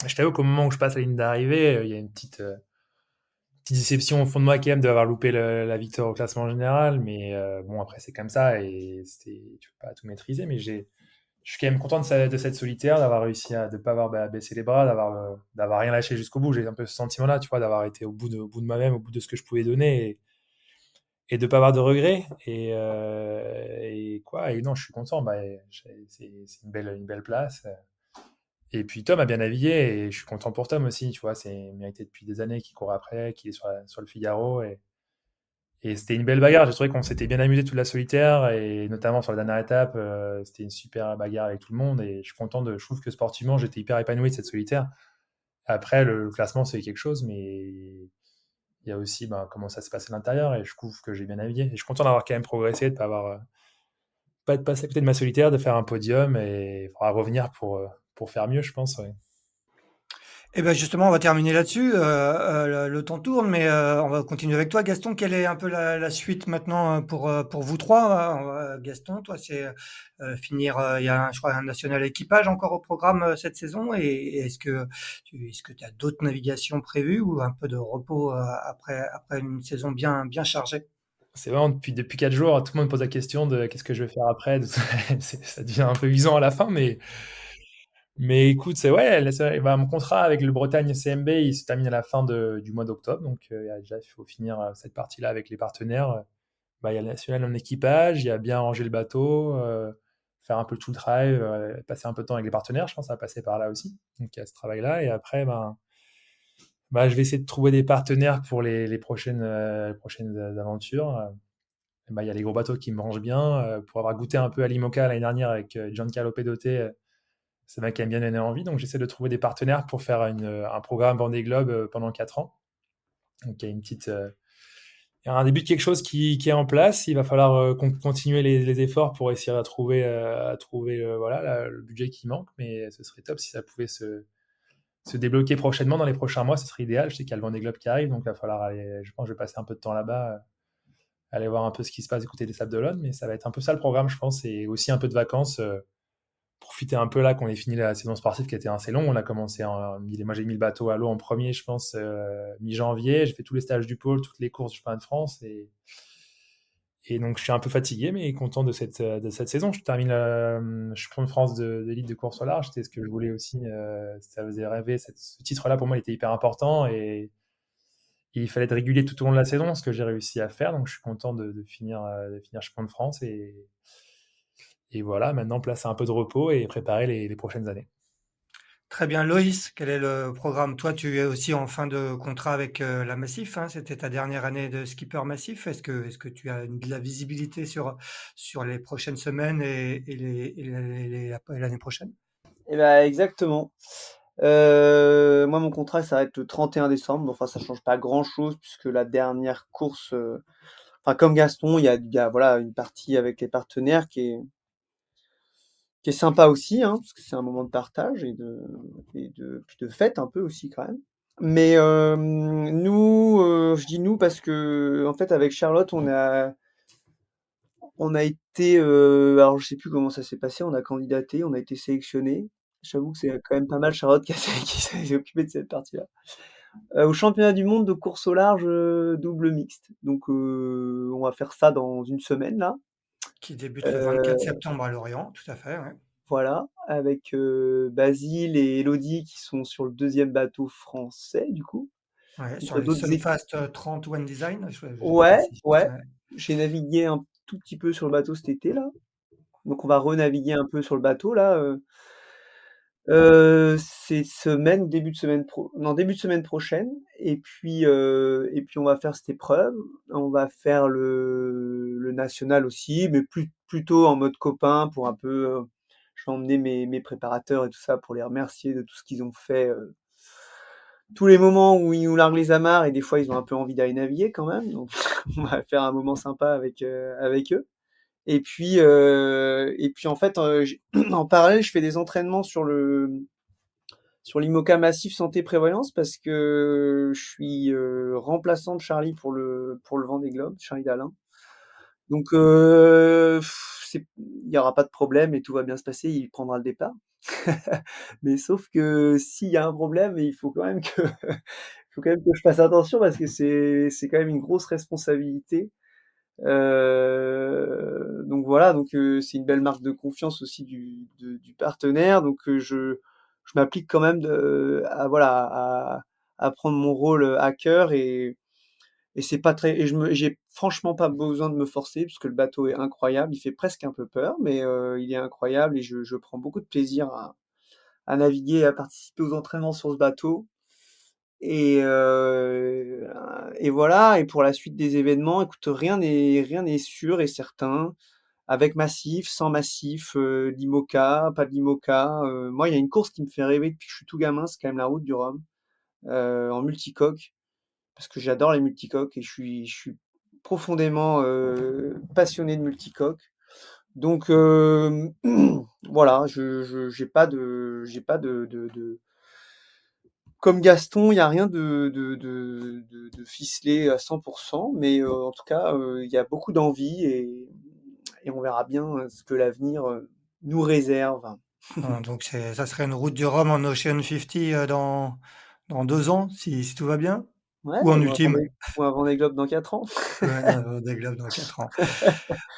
[SPEAKER 4] Je t'avoue qu'au moment où je passe la ligne d'arrivée, il y a une petite déception au fond de moi quand même d'avoir loupé la victoire au classement général, mais bon, après c'est comme ça, et tu peux pas tout maîtriser, mais je suis quand même content de cette solitaire, d'avoir réussi à ne pas avoir baissé les bras, d'avoir rien lâché jusqu'au bout. J'ai un peu ce sentiment-là, tu vois, d'avoir été au bout de moi-même, au bout de ce que je pouvais donner, et de ne pas avoir de regrets. Et quoi, et non, je suis content. Bah, c'est une belle place. Et puis Tom a bien navigué, et je suis content pour Tom aussi, tu vois, c'est mérité depuis des années qu'il court après, qu'il est sur le Figaro. Et c'était une belle bagarre. J'ai trouvé qu'on s'était bien amusé toute la solitaire, et notamment sur la dernière étape, c'était une super bagarre avec tout le monde. Et je suis content je trouve que sportivement, j'étais hyper épanoui de cette solitaire. Après, le classement, c'est quelque chose, mais il y a aussi comment ça se passe à l'intérieur. Et je trouve que j'ai bien navigué. Et je suis content d'avoir quand même progressé, de pas être passé à côté de ma solitaire, de faire un podium. Et il faudra revenir pour faire mieux, je pense. Ouais.
[SPEAKER 1] Et ben justement, on va terminer là-dessus. Le temps tourne, mais on va continuer avec toi, Gaston. Quelle est un peu la suite maintenant pour vous trois? Gaston, toi, c'est finir. Il y a, je crois, un national équipage encore au programme cette saison. Et est-ce que tu as d'autres navigations prévues ou un peu de repos après une saison bien chargée?
[SPEAKER 4] C'est vraiment depuis 4 jours, tout le monde pose la question de qu'est-ce que je vais faire après. Ça devient un peu usant à la fin, mais écoute, c'est ouais, mon contrat avec le Bretagne CMB, il se termine à la fin du mois d'octobre. Donc déjà, il faut finir cette partie-là avec les partenaires. Il y a le national en équipage, il y a bien ranger le bateau, faire un peu tout le travail, passer un peu de temps avec les partenaires. Je pense que ça va passer par là aussi. Donc il y a ce travail-là. Et après, je vais essayer de trouver des partenaires pour les prochaines aventures. Il y a les gros bateaux qui me rangent bien. Pour avoir goûté un peu à l'IMOCA l'année dernière avec Giancarlo Pedote, ça m'a quand même bien donné envie. Donc j'essaie de trouver des partenaires pour faire un programme Vendée Globe pendant 4 ans. Donc il y a il y a un début de quelque chose qui est en place. Il va falloir continuer les efforts pour essayer à trouver voilà, le budget qui manque. Mais ce serait top si ça pouvait se débloquer prochainement dans les prochains mois. Ce serait idéal. Je sais qu'il y a le Vendée Globe qui arrive. Donc il va falloir aller. Je pense que je vais passer un peu de temps là-bas. Aller voir un peu ce qui se passe du côté des Sables d'Olonne, mais ça va être un peu ça le programme, je pense, et aussi un peu de vacances, profiter un peu là qu'on ait fini la saison sportive qui était assez longue. On a commencé moi j'ai mis le bateau à l'eau en premier, je pense, mi-janvier. J'ai fait tous les stages du pôle, toutes les courses du championnat de France, et donc je suis un peu fatigué, mais content de cette saison. Je termine champion de France d'élite de course au large, c'était ce que je voulais aussi. Ça faisait rêver. Ce titre-là pour moi il était hyper important, et il fallait être régulier tout au long de la saison, ce que j'ai réussi à faire. Donc je suis content de finir champion de France, et voilà, maintenant place à un peu de repos et préparer les prochaines années.
[SPEAKER 1] Très bien, Loïs, quel est le programme? Toi, tu es aussi en fin de contrat avec la Massif, hein, c'était ta dernière année de skipper Massif. Est-ce que tu as de la visibilité sur les prochaines semaines et l'année prochaine?
[SPEAKER 3] Et ben exactement. Moi, mon contrat s'arrête le 31 décembre. Enfin, ça change pas grand-chose puisque la dernière course, enfin, comme Gaston, il y a voilà, une partie avec les partenaires qui est sympa aussi, hein, parce que c'est un moment de partage puis de fête un peu aussi quand même. Mais nous, je dis nous parce que en fait avec Charlotte, on a été, alors je sais plus comment ça s'est passé, on a candidaté, on a été sélectionné. J'avoue que c'est quand même pas mal Charlotte qui s'est occupée de cette partie-là. Au championnat du monde de course au large double mixte. Donc on va faire ça dans une semaine là.
[SPEAKER 1] Qui débute le 24 septembre à Lorient, tout à fait, ouais.
[SPEAKER 3] Voilà, avec Basile et Elodie qui sont sur le deuxième bateau français du coup.
[SPEAKER 1] Ouais,
[SPEAKER 3] Donc,
[SPEAKER 1] sur les
[SPEAKER 3] d'autres
[SPEAKER 1] Sunfast 30 One Design, je sais pas
[SPEAKER 3] Ouais,
[SPEAKER 1] si
[SPEAKER 3] ouais. J'ai navigué un tout petit peu sur le bateau cet été là. Donc on va renaviguer un peu sur le bateau là. Cette semaine, début de semaine prochaine et puis on va faire cette épreuve. On va faire le national aussi, mais plutôt en mode copain pour un peu, je vais emmener mes préparateurs et tout ça pour les remercier de tout ce qu'ils ont fait, tous les moments où ils nous larguent les amarres et des fois ils ont un peu envie d'aller naviguer quand même, donc on va faire un moment sympa avec eux. Et puis en fait, en parallèle, je fais des entraînements sur l'IMOCA Massif Santé Prévoyance parce que je suis remplaçant de Charlie pour le Vendée Globe, Charlie Dalin. Donc il y aura pas de problème et tout va bien se passer, il prendra le départ. Mais sauf que s'il y a un problème, il faut quand même que je fasse attention parce que c'est quand même une grosse responsabilité. Donc voilà, c'est une belle marque de confiance aussi du partenaire. Donc je m'applique quand même à prendre mon rôle à cœur et c'est pas très et j'ai franchement pas besoin de me forcer parce que le bateau est incroyable. Il fait presque un peu peur, mais il est incroyable et je prends beaucoup de plaisir à naviguer et à participer aux entraînements sur ce bateau. Et voilà. Et pour la suite des événements, écoute, rien n'est sûr et certain. Avec massif, sans massif, l'IMOCA, pas de l'IMOCA. Moi, il y a une course qui me fait rêver depuis que je suis tout gamin, c'est quand même la Route du Rhum, en multicoque, parce que j'adore les multicoques et je suis profondément passionné de multicoque. Donc voilà, j'ai pas de comme Gaston, il y a rien de ficelé à 100%, mais en tout cas, il y a beaucoup d'envie et on verra bien ce que l'avenir nous réserve.
[SPEAKER 1] Donc ça serait une route du Rhum en Ocean 50 dans 2 ans, si tout va bien?
[SPEAKER 3] Ouais,
[SPEAKER 1] Ou en ultime?
[SPEAKER 3] ou un Vendée Globe dans 4 ans.
[SPEAKER 1] Ouais, un Vendée Globe dans 4 ans.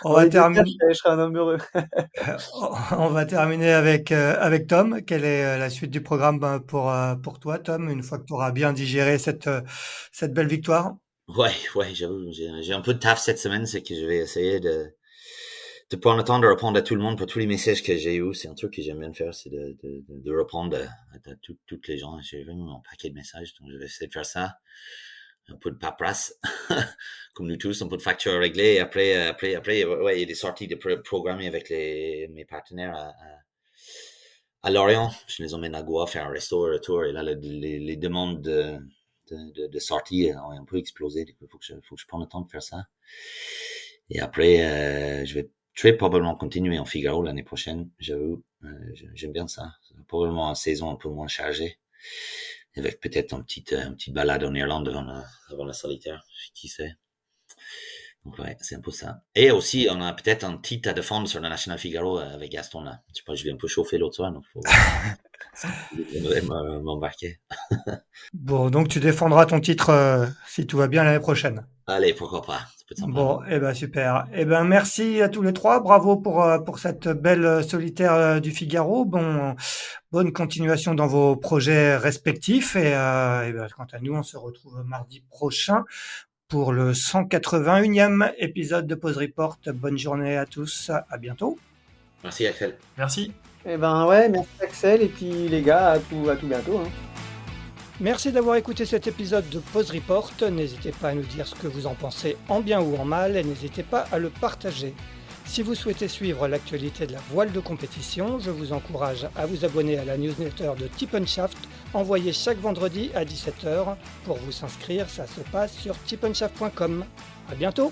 [SPEAKER 1] On
[SPEAKER 3] Dans
[SPEAKER 1] va
[SPEAKER 3] les 2 cas,
[SPEAKER 1] terminer.
[SPEAKER 3] je serai un homme heureux.
[SPEAKER 1] On va terminer avec Tom. Quelle est la suite du programme pour toi, Tom, une fois que tu auras bien digéré cette belle victoire?
[SPEAKER 2] Ouais, j'avoue, j'ai un peu de taf cette semaine, c'est que je vais essayer de prendre le temps de répondre à tout le monde pour tous les messages que j'ai eus. C'est un truc que j'aime bien faire, c'est de répondre à toutes les gens. J'ai vu mon paquet de messages, donc je vais essayer de faire ça. Un peu de paperasse, comme nous tous, un peu de facture à régler. Et après, ouais, il y a des sorties de programmées avec mes partenaires à Lorient. Je les emmène à Goa faire un resto et retour. Et là, les demandes de sortie ont un peu explosé. Il faut que je prenne le temps de faire ça. Et après, je vais probablement continuer en Figaro l'année prochaine. J'avoue, j'aime bien ça. C'est probablement une saison un peu moins chargée. Avec peut-être une petite balade en Irlande avant la solitaire, qui sait. Donc ouais, c'est un peu ça. Et aussi, on a peut-être un titre à défendre sur le National Figaro avec Gaston là. Je sais pas, je vais un peu chauffer l'autre soir, donc faut m'embarquer.
[SPEAKER 1] Bon, donc tu défendras ton titre si tout va bien l'année prochaine.
[SPEAKER 2] Allez, pourquoi pas. Ça peut être sympa.
[SPEAKER 1] Bon, super. Merci à tous les trois. Bravo pour cette belle solitaire du Figaro. Bonne continuation dans vos projets respectifs. Quant à nous, on se retrouve mardi prochain pour le 181e épisode de Pause Report. Bonne journée à tous. À bientôt.
[SPEAKER 2] Merci, Axel.
[SPEAKER 4] Merci.
[SPEAKER 3] Ouais, merci Axel et puis les gars, à tout bientôt. Hein.
[SPEAKER 1] Merci d'avoir écouté cet épisode de Pause Report. N'hésitez pas à nous dire ce que vous en pensez en bien ou en mal et n'hésitez pas à le partager. Si vous souhaitez suivre l'actualité de la voile de compétition, je vous encourage à vous abonner à la newsletter de Tip & Shaft, envoyée chaque vendredi à 17h. Pour vous inscrire, ça se passe sur tipnshaft.com. À bientôt!